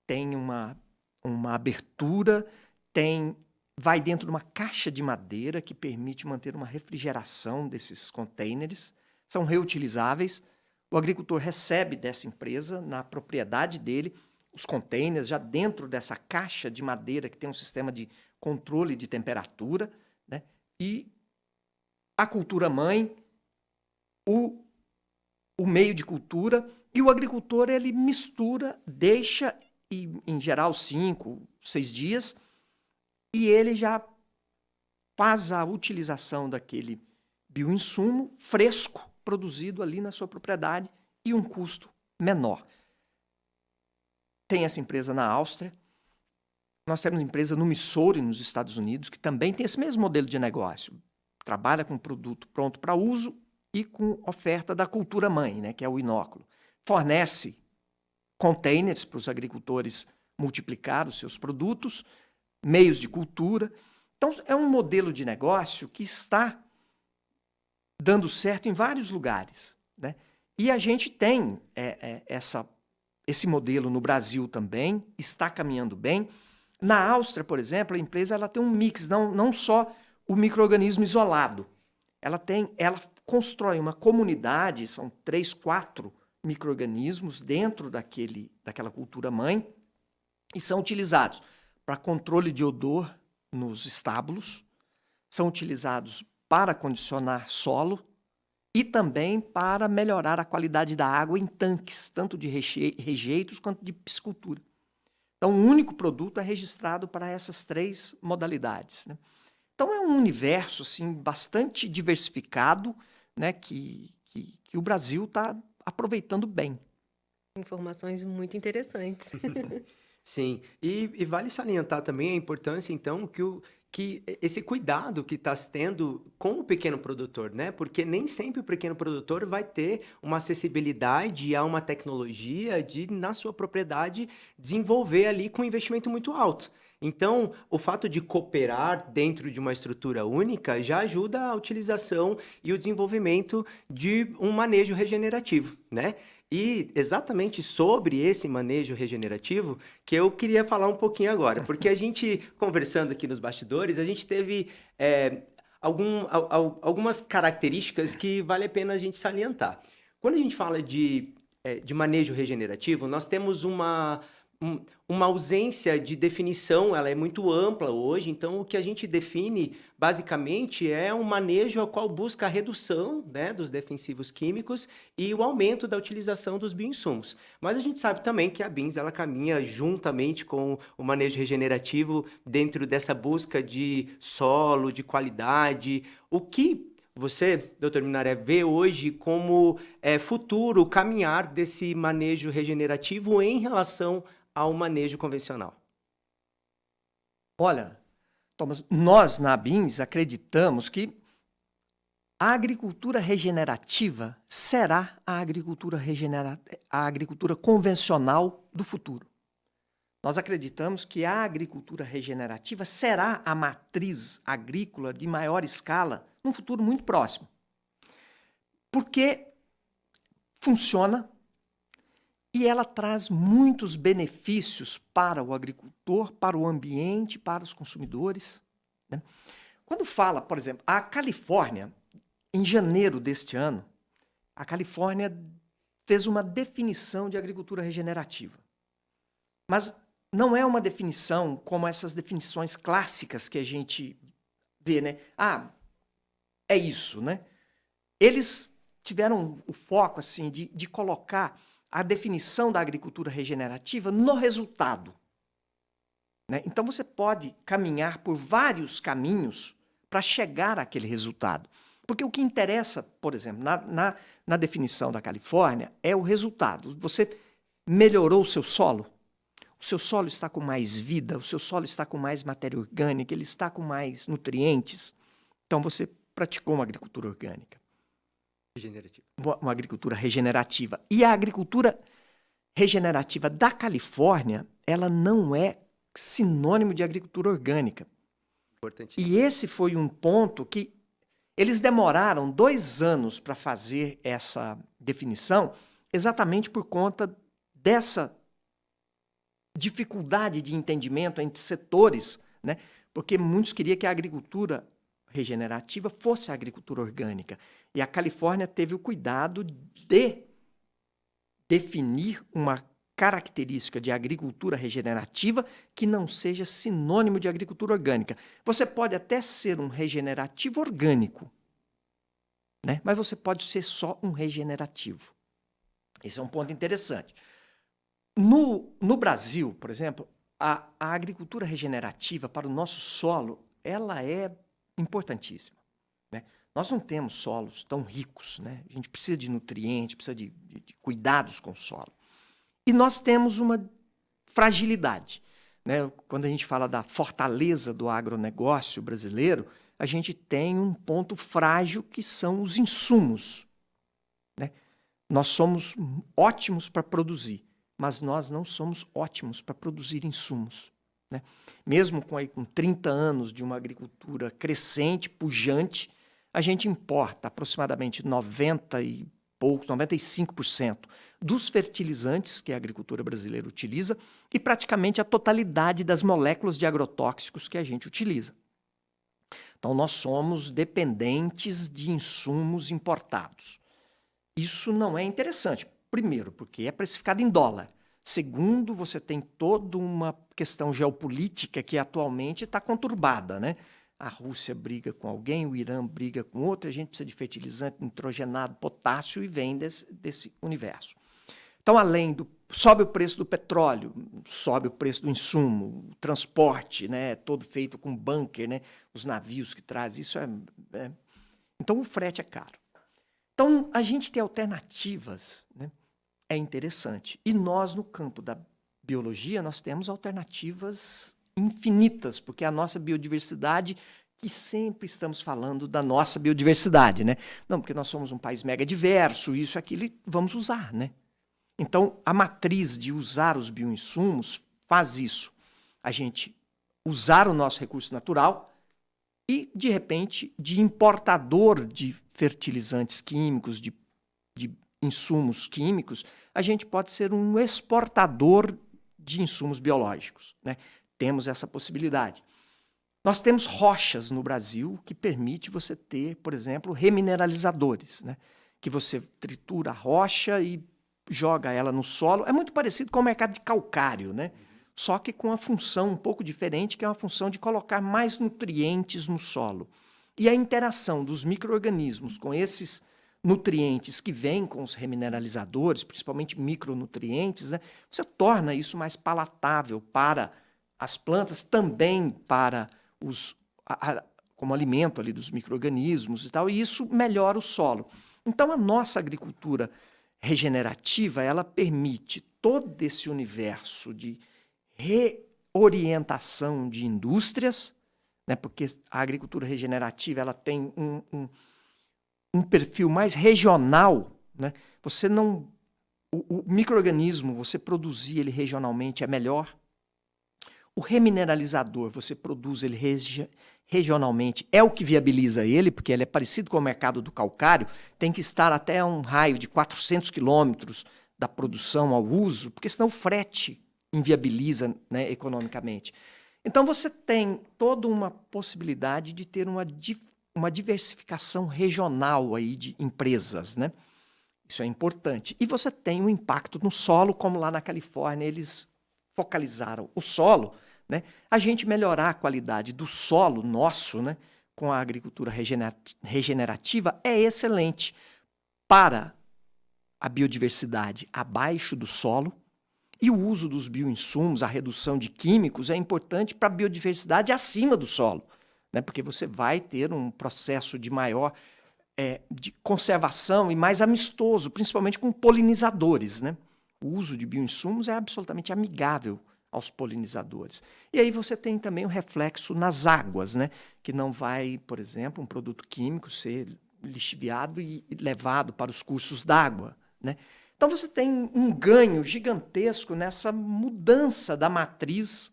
tem uma abertura, vai dentro de uma caixa de madeira que permite manter uma refrigeração desses containers, são reutilizáveis. O agricultor recebe dessa empresa, na propriedade dele, os containers já dentro dessa caixa de madeira que tem um sistema de controle de temperatura, né? E a cultura mãe, o meio de cultura, e o agricultor ele mistura, deixa, em geral 5, 6 dias, e ele já faz a utilização daquele bioinsumo fresco, produzido ali na sua propriedade, e um custo menor. Tem essa empresa na Áustria. Nós temos uma empresa no Missouri, nos Estados Unidos, que também tem esse mesmo modelo de negócio. Trabalha com produto pronto para uso e com oferta da cultura mãe, né, que é o inóculo. Fornece containers para os agricultores multiplicar os seus produtos, meios de cultura. Então, é um modelo de negócio que está dando certo em vários lugares, né? E a gente tem esse modelo no Brasil também, está caminhando bem. Na Áustria, por exemplo, a empresa ela tem um mix, não só o micro-organismo isolado. Ela constrói uma comunidade, são 3, 4 micro-organismos dentro daquela cultura mãe, e são utilizados para controle de odor nos estábulos, são utilizados para condicionar solo e também para melhorar a qualidade da água em tanques, tanto de rejeitos quanto de piscicultura. Então, o único produto é registrado para essas 3 modalidades, né? Então, é um universo assim, bastante diversificado, né, que o Brasil está aproveitando bem. Informações muito interessantes. Sim, e vale salientar também a importância, então, que esse cuidado que está se tendo com o pequeno produtor, né? Porque nem sempre o pequeno produtor vai ter uma acessibilidade a uma tecnologia de, na sua propriedade, desenvolver ali com um investimento muito alto. Então, o fato de cooperar dentro de uma estrutura única já ajuda a utilização e o desenvolvimento de um manejo regenerativo, né? E exatamente sobre esse manejo regenerativo que eu queria falar um pouquinho agora, porque a gente, conversando aqui nos bastidores, a gente teve algumas características que vale a pena a gente salientar. Quando a gente fala de manejo regenerativo, nós temos uma ausência de definição, ela é muito ampla hoje, então o que a gente define basicamente é um manejo ao qual busca a redução, né, dos defensivos químicos e o aumento da utilização dos bioinsumos. Mas a gente sabe também que a BINS ela caminha juntamente com o manejo regenerativo dentro dessa busca de solo, de qualidade. O que você, doutor Minaré, vê hoje como futuro caminhar desse manejo regenerativo em relação ao manejo convencional? Olha, Thomas, nós na BINS acreditamos que a agricultura regenerativa será a agricultura convencional do futuro. Nós acreditamos que a agricultura regenerativa será a matriz agrícola de maior escala num futuro muito próximo. Porque funciona e ela traz muitos benefícios para o agricultor, para o ambiente, para os consumidores, né? quando fala, por exemplo, a Califórnia, em janeiro deste ano, a Califórnia fez uma definição de agricultura regenerativa. Mas não é uma definição como essas definições clássicas que a gente vê, né? É isso, né? Eles tiveram o foco, assim, de colocar a definição da agricultura regenerativa no resultado, né? Então, você pode caminhar por vários caminhos para chegar àquele resultado. Porque o que interessa, por exemplo, na definição da Califórnia, é o resultado. Você melhorou o seu solo? O seu solo está com mais vida? O seu solo está com mais matéria orgânica? Ele está com mais nutrientes? Então, você praticou uma agricultura orgânica. Regenerativa. Uma agricultura regenerativa. E a agricultura regenerativa da Califórnia, ela não é sinônimo de agricultura orgânica. Importantíssimo. E esse foi um ponto que eles demoraram 2 anos para fazer essa definição, exatamente por conta dessa dificuldade de entendimento entre setores, né? Porque muitos queriam que a agricultura regenerativa fosse a agricultura orgânica. E a Califórnia teve o cuidado de definir uma característica de agricultura regenerativa que não seja sinônimo de agricultura orgânica. Você pode até ser um regenerativo orgânico, né? Mas você pode ser só um regenerativo. Esse é um ponto interessante. No Brasil, por exemplo, a agricultura regenerativa para o nosso solo, ela é importantíssima, né? Nós não temos solos tão ricos, né? A gente precisa de nutrientes, precisa de cuidados com o solo. E nós temos uma fragilidade, né? Quando a gente fala da fortaleza do agronegócio brasileiro, a gente tem um ponto frágil que são os insumos, né? Nós somos ótimos para produzir, mas nós não somos ótimos para produzir insumos, né? Mesmo com 30 anos de uma agricultura crescente, pujante, a gente importa aproximadamente 95% dos fertilizantes que a agricultura brasileira utiliza e praticamente a totalidade das moléculas de agrotóxicos que a gente utiliza. Então, nós somos dependentes de insumos importados. Isso não é interessante. Primeiro, porque é precificado em dólar. Segundo, você tem toda uma questão geopolítica que atualmente está conturbada, né? A Rússia briga com alguém, o Irã briga com outro, a gente precisa de fertilizante, nitrogenado, potássio e vem desse universo. Então, sobe o preço do petróleo, sobe o preço do insumo, o transporte, né, todo feito com bunker, né, os navios que trazem, isso Então, o frete é caro. Então, a gente ter alternativas, né, é interessante. E nós, no campo da biologia, nós temos alternativas infinitas, porque a nossa biodiversidade, que sempre estamos falando da nossa biodiversidade, né? Não, porque nós somos um país mega diverso, isso, aquilo, vamos usar, né? Então, a matriz de usar os bioinsumos faz isso. A gente usar o nosso recurso natural e, de repente, de importador de fertilizantes químicos, de insumos químicos, a gente pode ser um exportador de insumos biológicos, né? Temos essa possibilidade. Nós temos rochas no Brasil que permite você ter, por exemplo, remineralizadores, né? Que você tritura a rocha e joga ela no solo. É muito parecido com o mercado de calcário, né? Só que com uma função um pouco diferente, que é uma função de colocar mais nutrientes no solo. E a interação dos micro-organismos com esses nutrientes que vêm com os remineralizadores, principalmente micronutrientes, né? Você torna isso mais palatável para as plantas, também para como alimento ali dos micro-organismos e tal, e isso melhora o solo. Então, a nossa agricultura regenerativa, ela permite todo esse universo de reorientação de indústrias, né? Porque a agricultura regenerativa ela tem um perfil mais regional, né? Você não... O micro-organismo, você produzir ele regionalmente é melhor. O remineralizador, você produz ele regionalmente, é o que viabiliza ele, porque ele é parecido com o mercado do calcário, tem que estar até um raio de 400 quilômetros da produção ao uso, porque senão o frete inviabiliza, né, economicamente. Então, você tem toda uma possibilidade de ter uma diversificação regional aí de empresas, né? Isso é importante. E você tem um impacto no solo, como lá na Califórnia eles focalizaram o solo, né? A gente melhorar a qualidade do solo nosso, né, com a agricultura regenerativa é excelente para a biodiversidade abaixo do solo, e o uso dos bioinsumos, a redução de químicos é importante para a biodiversidade acima do solo, né? Porque você vai ter um processo de maior de conservação e mais amistoso, principalmente com polinizadores, né? O uso de bioinsumos é absolutamente amigável aos polinizadores. E aí você tem também o reflexo nas águas, né? Que não vai, por exemplo, um produto químico ser lixiviado e levado para os cursos d'água, né? Então você tem um ganho gigantesco nessa mudança da matriz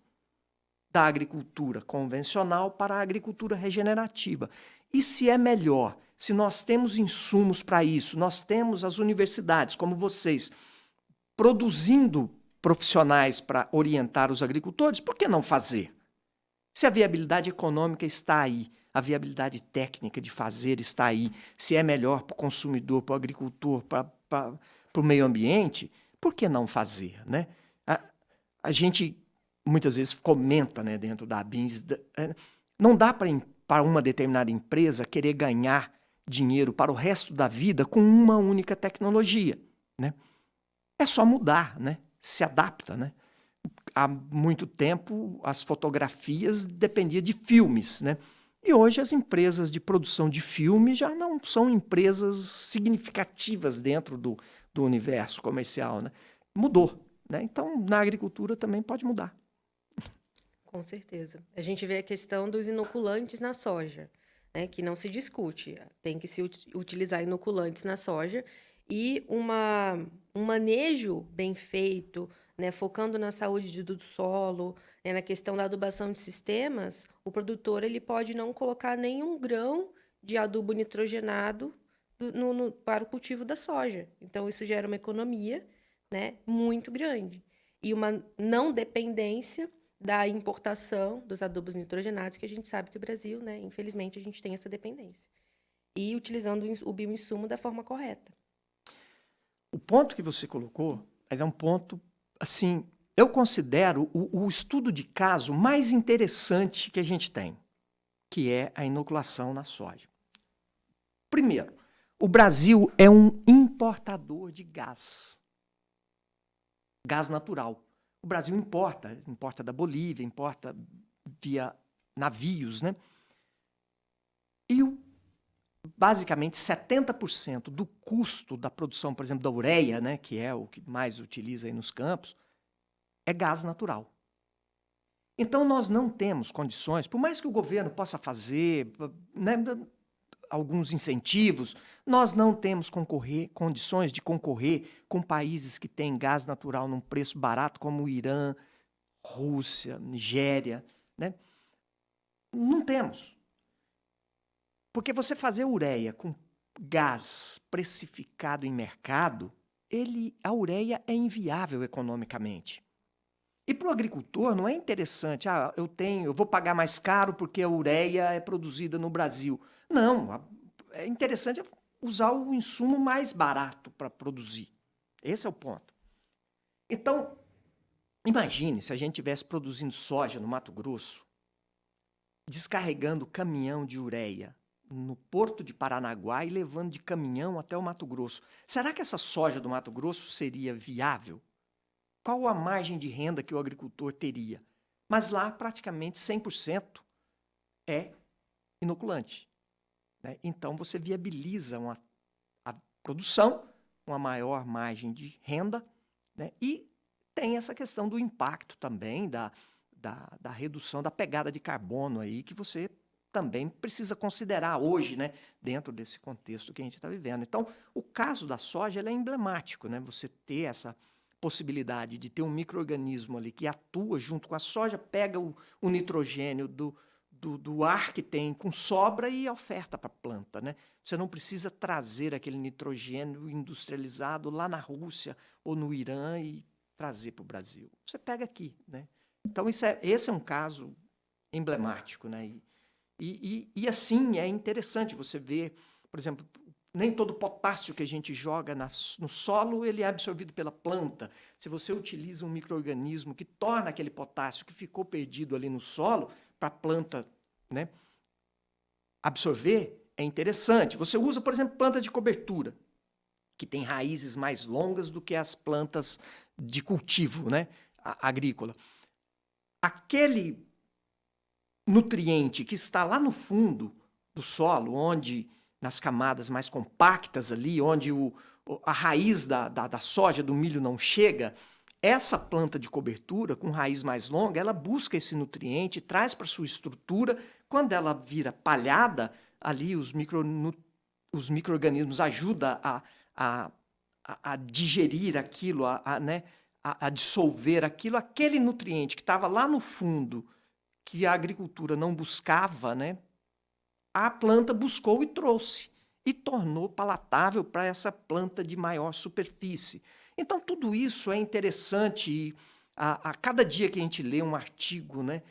da agricultura convencional para a agricultura regenerativa. E se é melhor, se nós temos insumos para isso, nós temos as universidades, como vocês, produzindo profissionais para orientar os agricultores, por que não fazer? Se a viabilidade econômica está aí, a viabilidade técnica de fazer está aí, se é melhor para o consumidor, para o agricultor, para o meio ambiente, por que não fazer, né? A gente muitas vezes comenta, né, dentro da ABINS, não dá para uma determinada empresa querer ganhar dinheiro para o resto da vida com uma única tecnologia, né? É só mudar, né? Se adapta, né? Há muito tempo as fotografias dependiam de filmes, né? E hoje as empresas de produção de filme já não são empresas significativas dentro do universo comercial, né? Mudou, né? Então, na agricultura também pode mudar. Com certeza. A gente vê a questão dos inoculantes na soja, né, que não se discute. Tem que se utilizar inoculantes na soja e um manejo bem feito, né, focando na saúde do solo, né, na questão da adubação de sistemas, o produtor ele pode não colocar nenhum grão de adubo nitrogenado para o cultivo da soja. Então, isso gera uma economia, né, muito grande e uma não dependência da importação dos adubos nitrogenados, que a gente sabe que o Brasil, né, infelizmente, a gente tem essa dependência. E utilizando o bioinsumo da forma correta. O ponto que você colocou é um ponto, assim, eu considero o estudo de caso mais interessante que a gente tem, que é a inoculação na soja. Primeiro, o Brasil é um importador de gás natural. O Brasil importa da Bolívia, importa via navios, né? E basicamente 70% do custo da produção, por exemplo, da ureia, né, que é o que mais utiliza aí nos campos, é gás natural. Então nós não temos condições, por mais que o governo possa fazer, né, alguns incentivos, nós não temos condições de concorrer com países que têm gás natural num preço barato, como o Irã, Rússia, Nigéria, né? Não temos. Porque você fazer ureia com gás precificado em mercado, a ureia é inviável economicamente. E para o agricultor não é interessante, eu vou pagar mais caro porque a ureia é produzida no Brasil. Não, é interessante usar o insumo mais barato para produzir. Esse é o ponto. Então, imagine se a gente estivesse produzindo soja no Mato Grosso, descarregando caminhão de ureia no porto de Paranaguá e levando de caminhão até o Mato Grosso. Será que essa soja do Mato Grosso seria viável? Qual a margem de renda que o agricultor teria? Mas lá, praticamente 100% é inoculante, né? Então, você viabiliza a produção, uma maior margem de renda, né? E tem essa questão do impacto também, da redução da pegada de carbono aí, que você também precisa considerar hoje, né, dentro desse contexto que a gente está vivendo. Então, o caso da soja ele é emblemático, né? Você ter essa possibilidade de ter um micro-organismo ali que atua junto com a soja, pega o nitrogênio do ar que tem com sobra e oferta para a planta, né? Você não precisa trazer aquele nitrogênio industrializado lá na Rússia ou no Irã e trazer para o Brasil. Você pega aqui, né? Então, esse é um caso emblemático, né? E assim, é interessante você ver, por exemplo, nem todo potássio que a gente joga no solo ele é absorvido pela planta. Se você utiliza um micro-organismo que torna aquele potássio que ficou perdido ali no solo para a planta, né, absorver, é interessante. Você usa, por exemplo, planta de cobertura, que tem raízes mais longas do que as plantas de cultivo, né, agrícola. Aquele nutriente que está lá no fundo do solo, onde nas camadas mais compactas ali, onde a raiz da soja, do milho não chega, essa planta de cobertura, com raiz mais longa, ela busca esse nutriente, traz para sua estrutura. Quando ela vira palhada, ali os micro-organismos ajudam a digerir aquilo, né, a dissolver aquilo, aquele nutriente que estava lá no fundo, que a agricultura não buscava, né, a planta buscou e trouxe, e tornou palatável para essa planta de maior superfície. Então, tudo isso é interessante, e a cada dia que a gente lê um artigo, né,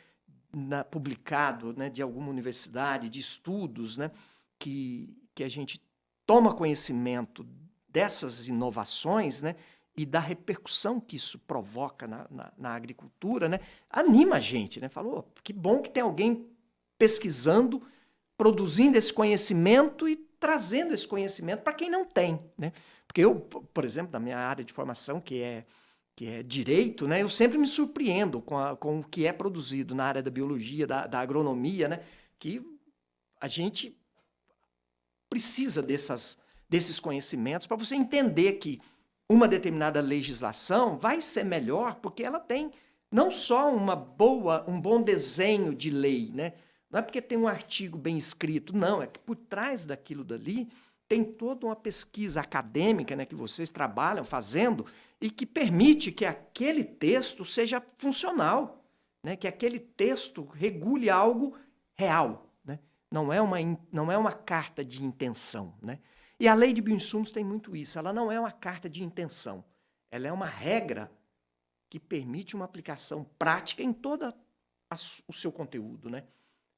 publicado, né, de alguma universidade, de estudos, né, que a gente toma conhecimento dessas inovações, né, e da repercussão que isso provoca na agricultura, né, anima a gente, né? Falou, que bom que tem alguém pesquisando, produzindo esse conhecimento e trazendo esse conhecimento para quem não tem, né? Porque eu, por exemplo, na minha área de formação, que é direito, né, eu sempre me surpreendo com o que é produzido na área da biologia, da agronomia, né, que a gente precisa desses conhecimentos para você entender que uma determinada legislação vai ser melhor porque ela tem não só um bom desenho de lei, né? Não é porque tem um artigo bem escrito, não, é que por trás daquilo dali tem toda uma pesquisa acadêmica, né, que vocês trabalham fazendo e que permite que aquele texto seja funcional, né, que aquele texto regule algo real, né? Não é uma carta de intenção, né? E a lei de bioinsumos tem muito isso. Ela não é uma carta de intenção. Ela é uma regra que permite uma aplicação prática em todo o seu conteúdo, né?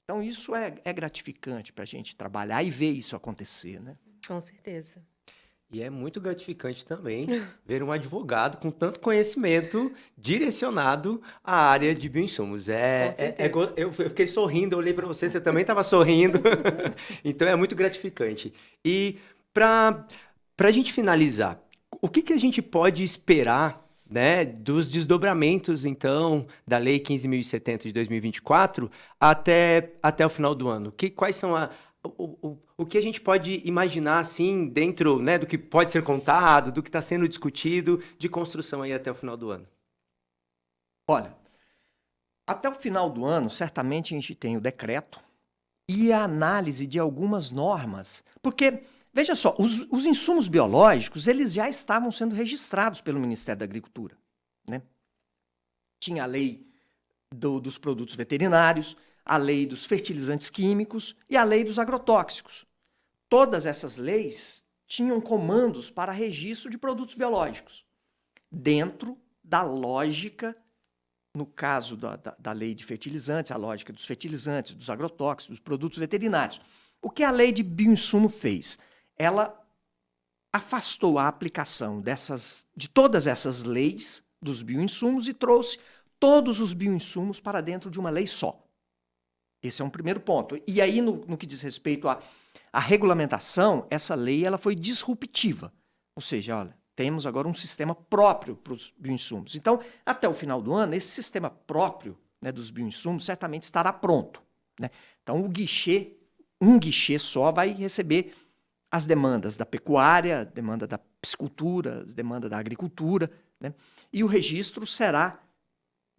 Então, isso é gratificante para a gente trabalhar e ver isso acontecer, né? Com certeza. E é muito gratificante também ver um advogado com tanto conhecimento direcionado à área de bioinsumos. Com certeza. Eu fiquei sorrindo, eu olhei para você, você também estava sorrindo. Então é muito gratificante. E para a gente finalizar, o que a gente pode esperar, né, dos desdobramentos, então, da Lei 15.070 de 2024 até o final do ano? Quais são o que a gente pode imaginar, assim, dentro, né, do que pode ser contado, do que está sendo discutido de construção aí até o final do ano? Olha, até o final do ano, certamente a gente tem o decreto e a análise de algumas normas. Porque, veja só, os insumos biológicos, eles já estavam sendo registrados pelo Ministério da Agricultura, né? Tinha a lei dos produtos veterinários, a lei dos fertilizantes químicos e a lei dos agrotóxicos. Todas essas leis tinham comandos para registro de produtos biológicos, dentro da lógica, no caso da lei de fertilizantes, a lógica dos fertilizantes, dos agrotóxicos, dos produtos veterinários. O que a lei de bioinsumo fez? Ela afastou a aplicação de todas essas leis dos bioinsumos e trouxe todos os bioinsumos para dentro de uma lei só. Esse é um primeiro ponto. E aí, no que diz respeito à regulamentação, essa lei ela foi disruptiva. Ou seja, olha, temos agora um sistema próprio para os bioinsumos. Então, até o final do ano, esse sistema próprio, né, dos bioinsumos certamente estará pronto, né? Então, um guichê só vai receber as demandas da pecuária, demanda da piscicultura, demanda da agricultura, né? E o registro será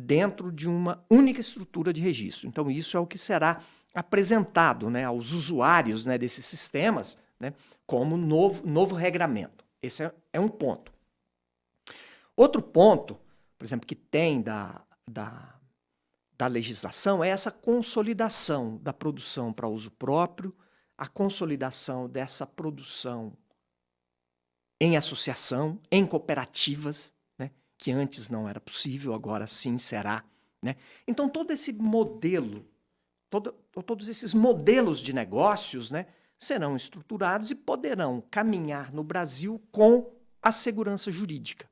dentro de uma única estrutura de registro. Então, isso é o que será apresentado, né, aos usuários, né, desses sistemas, né, como novo regramento. Esse é um ponto. Outro ponto, por exemplo, que tem da legislação é essa consolidação da produção para uso próprio, a consolidação dessa produção em associação, em cooperativas, né, que antes não era possível, agora sim será, né? Então, todo esse modelo, todos esses modelos de negócios, né, serão estruturados e poderão caminhar no Brasil com a segurança jurídica.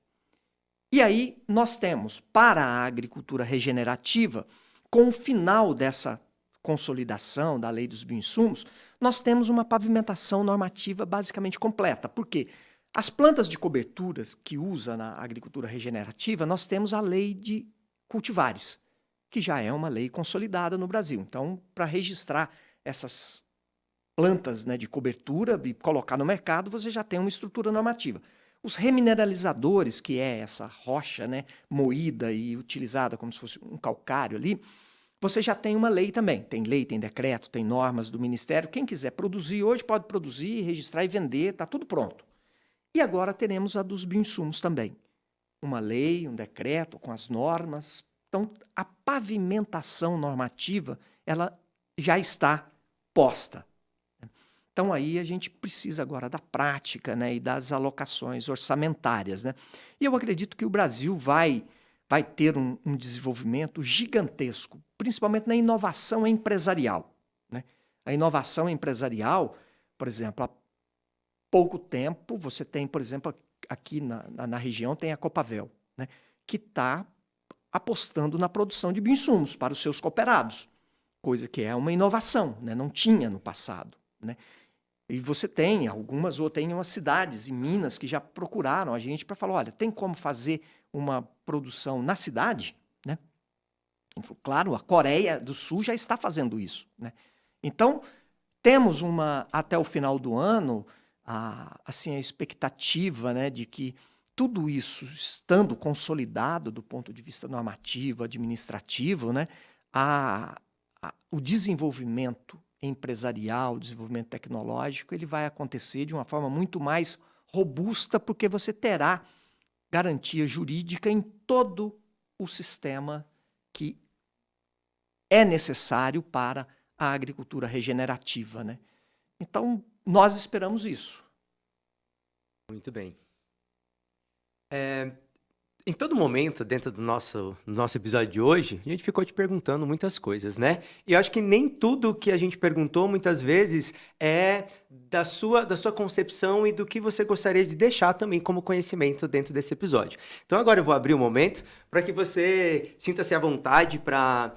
E aí nós temos, para a agricultura regenerativa, com o final dessa consolidação da lei dos bioinsumos, nós temos uma pavimentação normativa basicamente completa. Por quê? As plantas de coberturas que usa na agricultura regenerativa, nós temos a lei de cultivares, que já é uma lei consolidada no Brasil. Então, para registrar essas plantas, né, de cobertura e colocar no mercado, você já tem uma estrutura normativa. Os remineralizadores, que é essa rocha, né, moída e utilizada como se fosse um calcário ali, você já tem uma lei também. Tem lei, tem decreto, tem normas do Ministério. Quem quiser produzir hoje pode produzir, registrar e vender, está tudo pronto. E agora teremos a dos bioinsumos também. Uma lei, um decreto com as normas. Então, a pavimentação normativa, ela já está posta. Então, aí a gente precisa agora da prática, né, e das alocações orçamentárias, né? E eu acredito que o Brasil vai ter um desenvolvimento gigantesco, principalmente na inovação empresarial, né? A inovação empresarial, por exemplo, há pouco tempo, você tem, por exemplo, aqui na região, tem a Copavel, né, que está apostando na produção de bioinsumos para os seus cooperados, coisa que é uma inovação, né? Não tinha no passado, né? E você tem algumas, ou tem umas cidades em Minas que já procuraram a gente para falar, olha, tem como fazer uma produção na cidade? Né? Claro, a Coreia do Sul já está fazendo isso. Né? Então, temos até o final do ano, assim, a expectativa, né, de que tudo isso, estando consolidado do ponto de vista normativo, administrativo, né, o desenvolvimento empresarial, o desenvolvimento tecnológico, ele vai acontecer de uma forma muito mais robusta, porque você terá garantia jurídica em todo o sistema que é necessário para a agricultura regenerativa, né? Então, nós esperamos isso. Muito bem. Em todo momento, dentro do nosso episódio de hoje, a gente ficou te perguntando muitas coisas, né? E eu acho que nem tudo que a gente perguntou, muitas vezes, é da sua concepção e do que você gostaria de deixar também como conhecimento dentro desse episódio. Então, agora eu vou abrir um momento para que você sinta-se à vontade para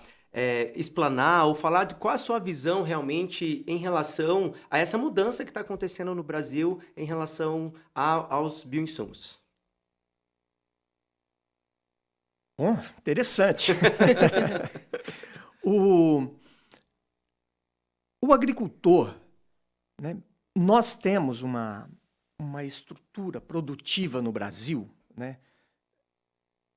explanar ou falar de qual a sua visão realmente em relação a essa mudança que está acontecendo no Brasil em relação aos bioinsumos. Bom, interessante. O agricultor, né, nós temos uma estrutura produtiva no Brasil, né?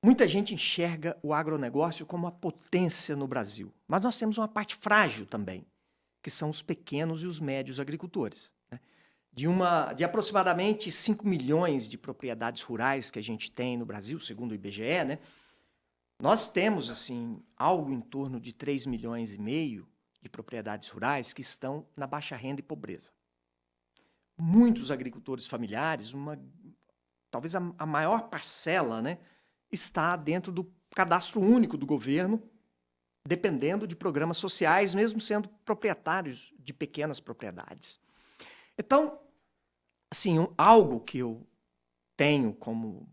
Muita gente enxerga o agronegócio como uma potência no Brasil, mas nós temos uma parte frágil também, que são os pequenos e os médios agricultores. Né? De aproximadamente 5 milhões de propriedades rurais que a gente tem no Brasil, segundo o IBGE, né? Nós temos, assim, algo em torno de 3,5 milhões de propriedades rurais que estão na baixa renda e pobreza. Muitos agricultores familiares, talvez a maior parcela, né, está dentro do cadastro único do governo, dependendo de programas sociais, mesmo sendo proprietários de pequenas propriedades. Então, assim, algo que eu tenho como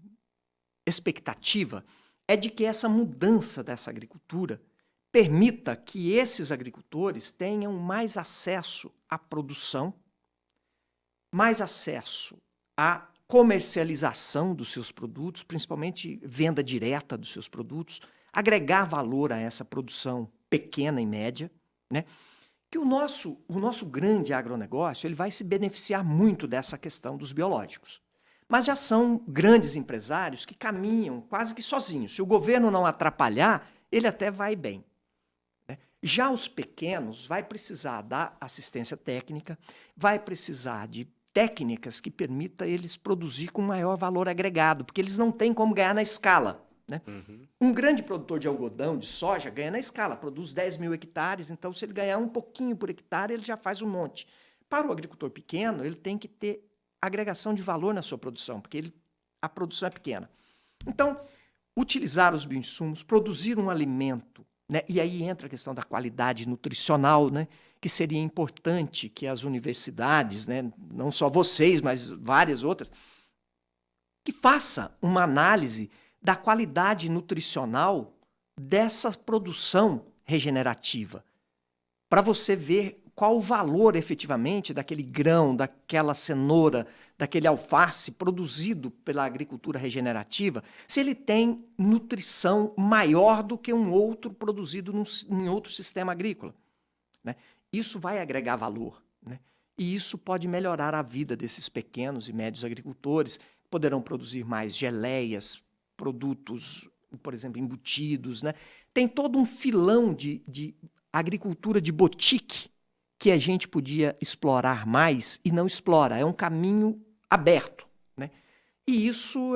expectativa é de que essa mudança dessa agricultura permita que esses agricultores tenham mais acesso à produção, mais acesso à comercialização dos seus produtos, principalmente venda direta dos seus produtos, agregar valor a essa produção pequena e média, né? Que o nosso grande agronegócio ele vai se beneficiar muito dessa questão dos biológicos. Mas já são grandes empresários que caminham quase que sozinhos. Se o governo não atrapalhar, ele até vai bem. Né? Já os pequenos vai precisar da assistência técnica, vai precisar de técnicas que permitam eles produzir com maior valor agregado, porque eles não têm como ganhar na escala. Né? Uhum. Um grande produtor de algodão, de soja, ganha na escala, produz 10 mil hectares, então se ele ganhar um pouquinho por hectare, ele já faz um monte. Para o agricultor pequeno, ele tem que ter agregação de valor na sua produção, porque a produção é pequena. Então, utilizar os bioinsumos, produzir um alimento, né? E aí entra a questão da qualidade nutricional, né? Que seria importante que as universidades, né? Não só vocês, mas várias outras, que faça uma análise da qualidade nutricional dessa produção regenerativa, para você ver qual o valor efetivamente daquele grão, daquela cenoura, daquele alface produzido pela agricultura regenerativa, se ele tem nutrição maior do que um outro produzido em outro sistema agrícola, né? Isso vai agregar valor, né? E isso pode melhorar a vida desses pequenos e médios agricultores, que poderão produzir mais geleias, produtos, por exemplo, embutidos, né? Tem todo um filão de agricultura de boutique que a gente podia explorar mais e não explora. É um caminho aberto, né? E isso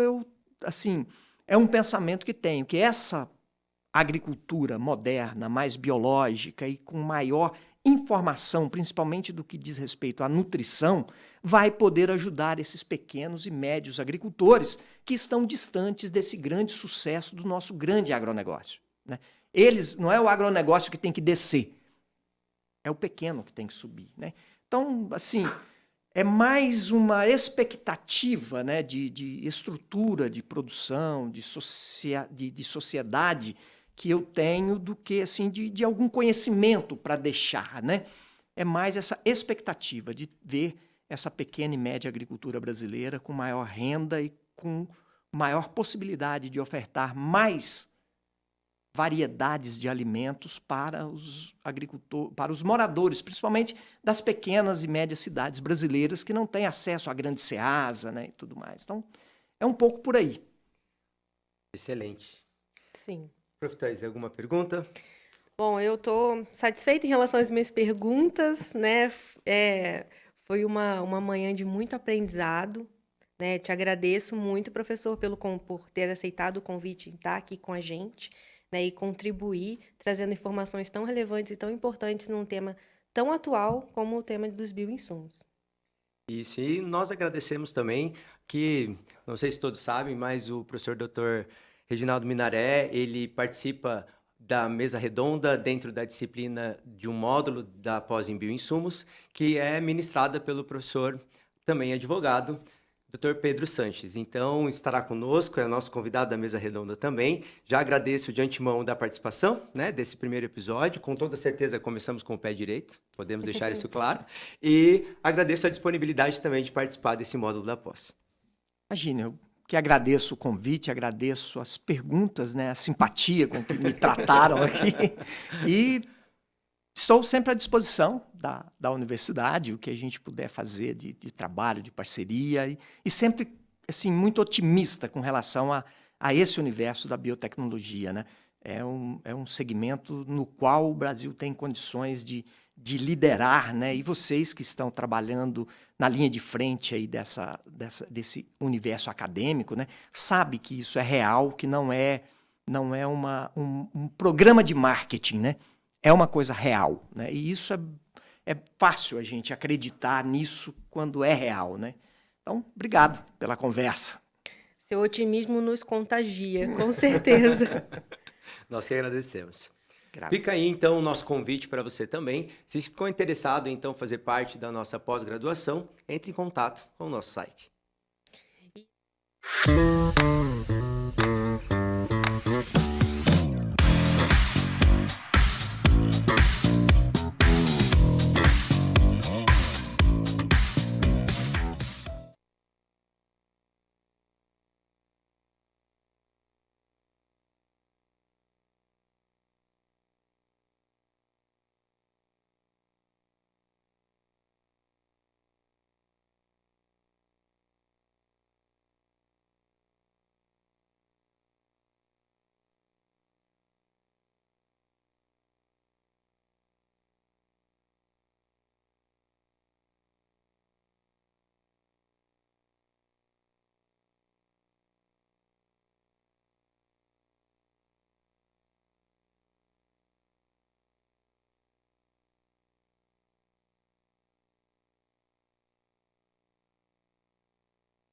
é um pensamento que tenho, que essa agricultura moderna, mais biológica e com maior informação, principalmente do que diz respeito à nutrição, vai poder ajudar esses pequenos e médios agricultores que estão distantes desse grande sucesso do nosso grande agronegócio, né? Não é o agronegócio que tem que descer, é o pequeno que tem que subir, né? Então, assim, é mais uma expectativa, né, de estrutura de produção, de sociedade que eu tenho do que assim, de algum conhecimento para deixar, né? É mais essa expectativa de ver essa pequena e média agricultura brasileira com maior renda e com maior possibilidade de ofertar mais variedades de alimentos para os agricultores, para os moradores, principalmente das pequenas e médias cidades brasileiras que não têm acesso à grande Ceasa, né, e tudo mais. Então, é um pouco por aí. Excelente. Sim. Prof. Thaís, alguma pergunta? Bom, eu estou satisfeita em relação às minhas perguntas, né? Foi uma manhã de muito aprendizado, né? Te agradeço muito, professor, por ter aceitado o convite em estar aqui com a gente, né? E contribuir, trazendo informações tão relevantes e tão importantes num tema tão atual como o tema dos bioinsumos. Isso, e nós agradecemos também que, não sei se todos sabem, mas o professor Dr. Reginaldo Minaré, ele participa da mesa redonda dentro da disciplina de um módulo da pós em bioinsumos, que é ministrada pelo professor, também advogado, Dr. Pedro Sanches. Então, estará conosco, é o nosso convidado da mesa redonda também. Já agradeço de antemão da participação, né, desse primeiro episódio. Com toda certeza, começamos com o pé direito, podemos deixar isso claro. E agradeço a disponibilidade também de participar desse módulo da pós. Imagina, eu que agradeço o convite, agradeço as perguntas, né, a simpatia com que me trataram aqui. E estou sempre à disposição da universidade, o que a gente puder fazer de trabalho, de parceria, e sempre assim, muito otimista com relação a esse universo da biotecnologia, né? É um segmento no qual o Brasil tem condições de liderar, né? E vocês que estão trabalhando na linha de frente aí desse universo acadêmico, né? Sabe que isso é real, que não é um programa de marketing, né? É uma coisa real, né? E isso é fácil a gente acreditar nisso quando é real, né? Então, obrigado pela conversa. Seu otimismo nos contagia, com certeza. Nós que agradecemos. Fica aí, então, o nosso convite para você também. Se ficou interessado em, então, fazer parte da nossa pós-graduação, entre em contato com o nosso site.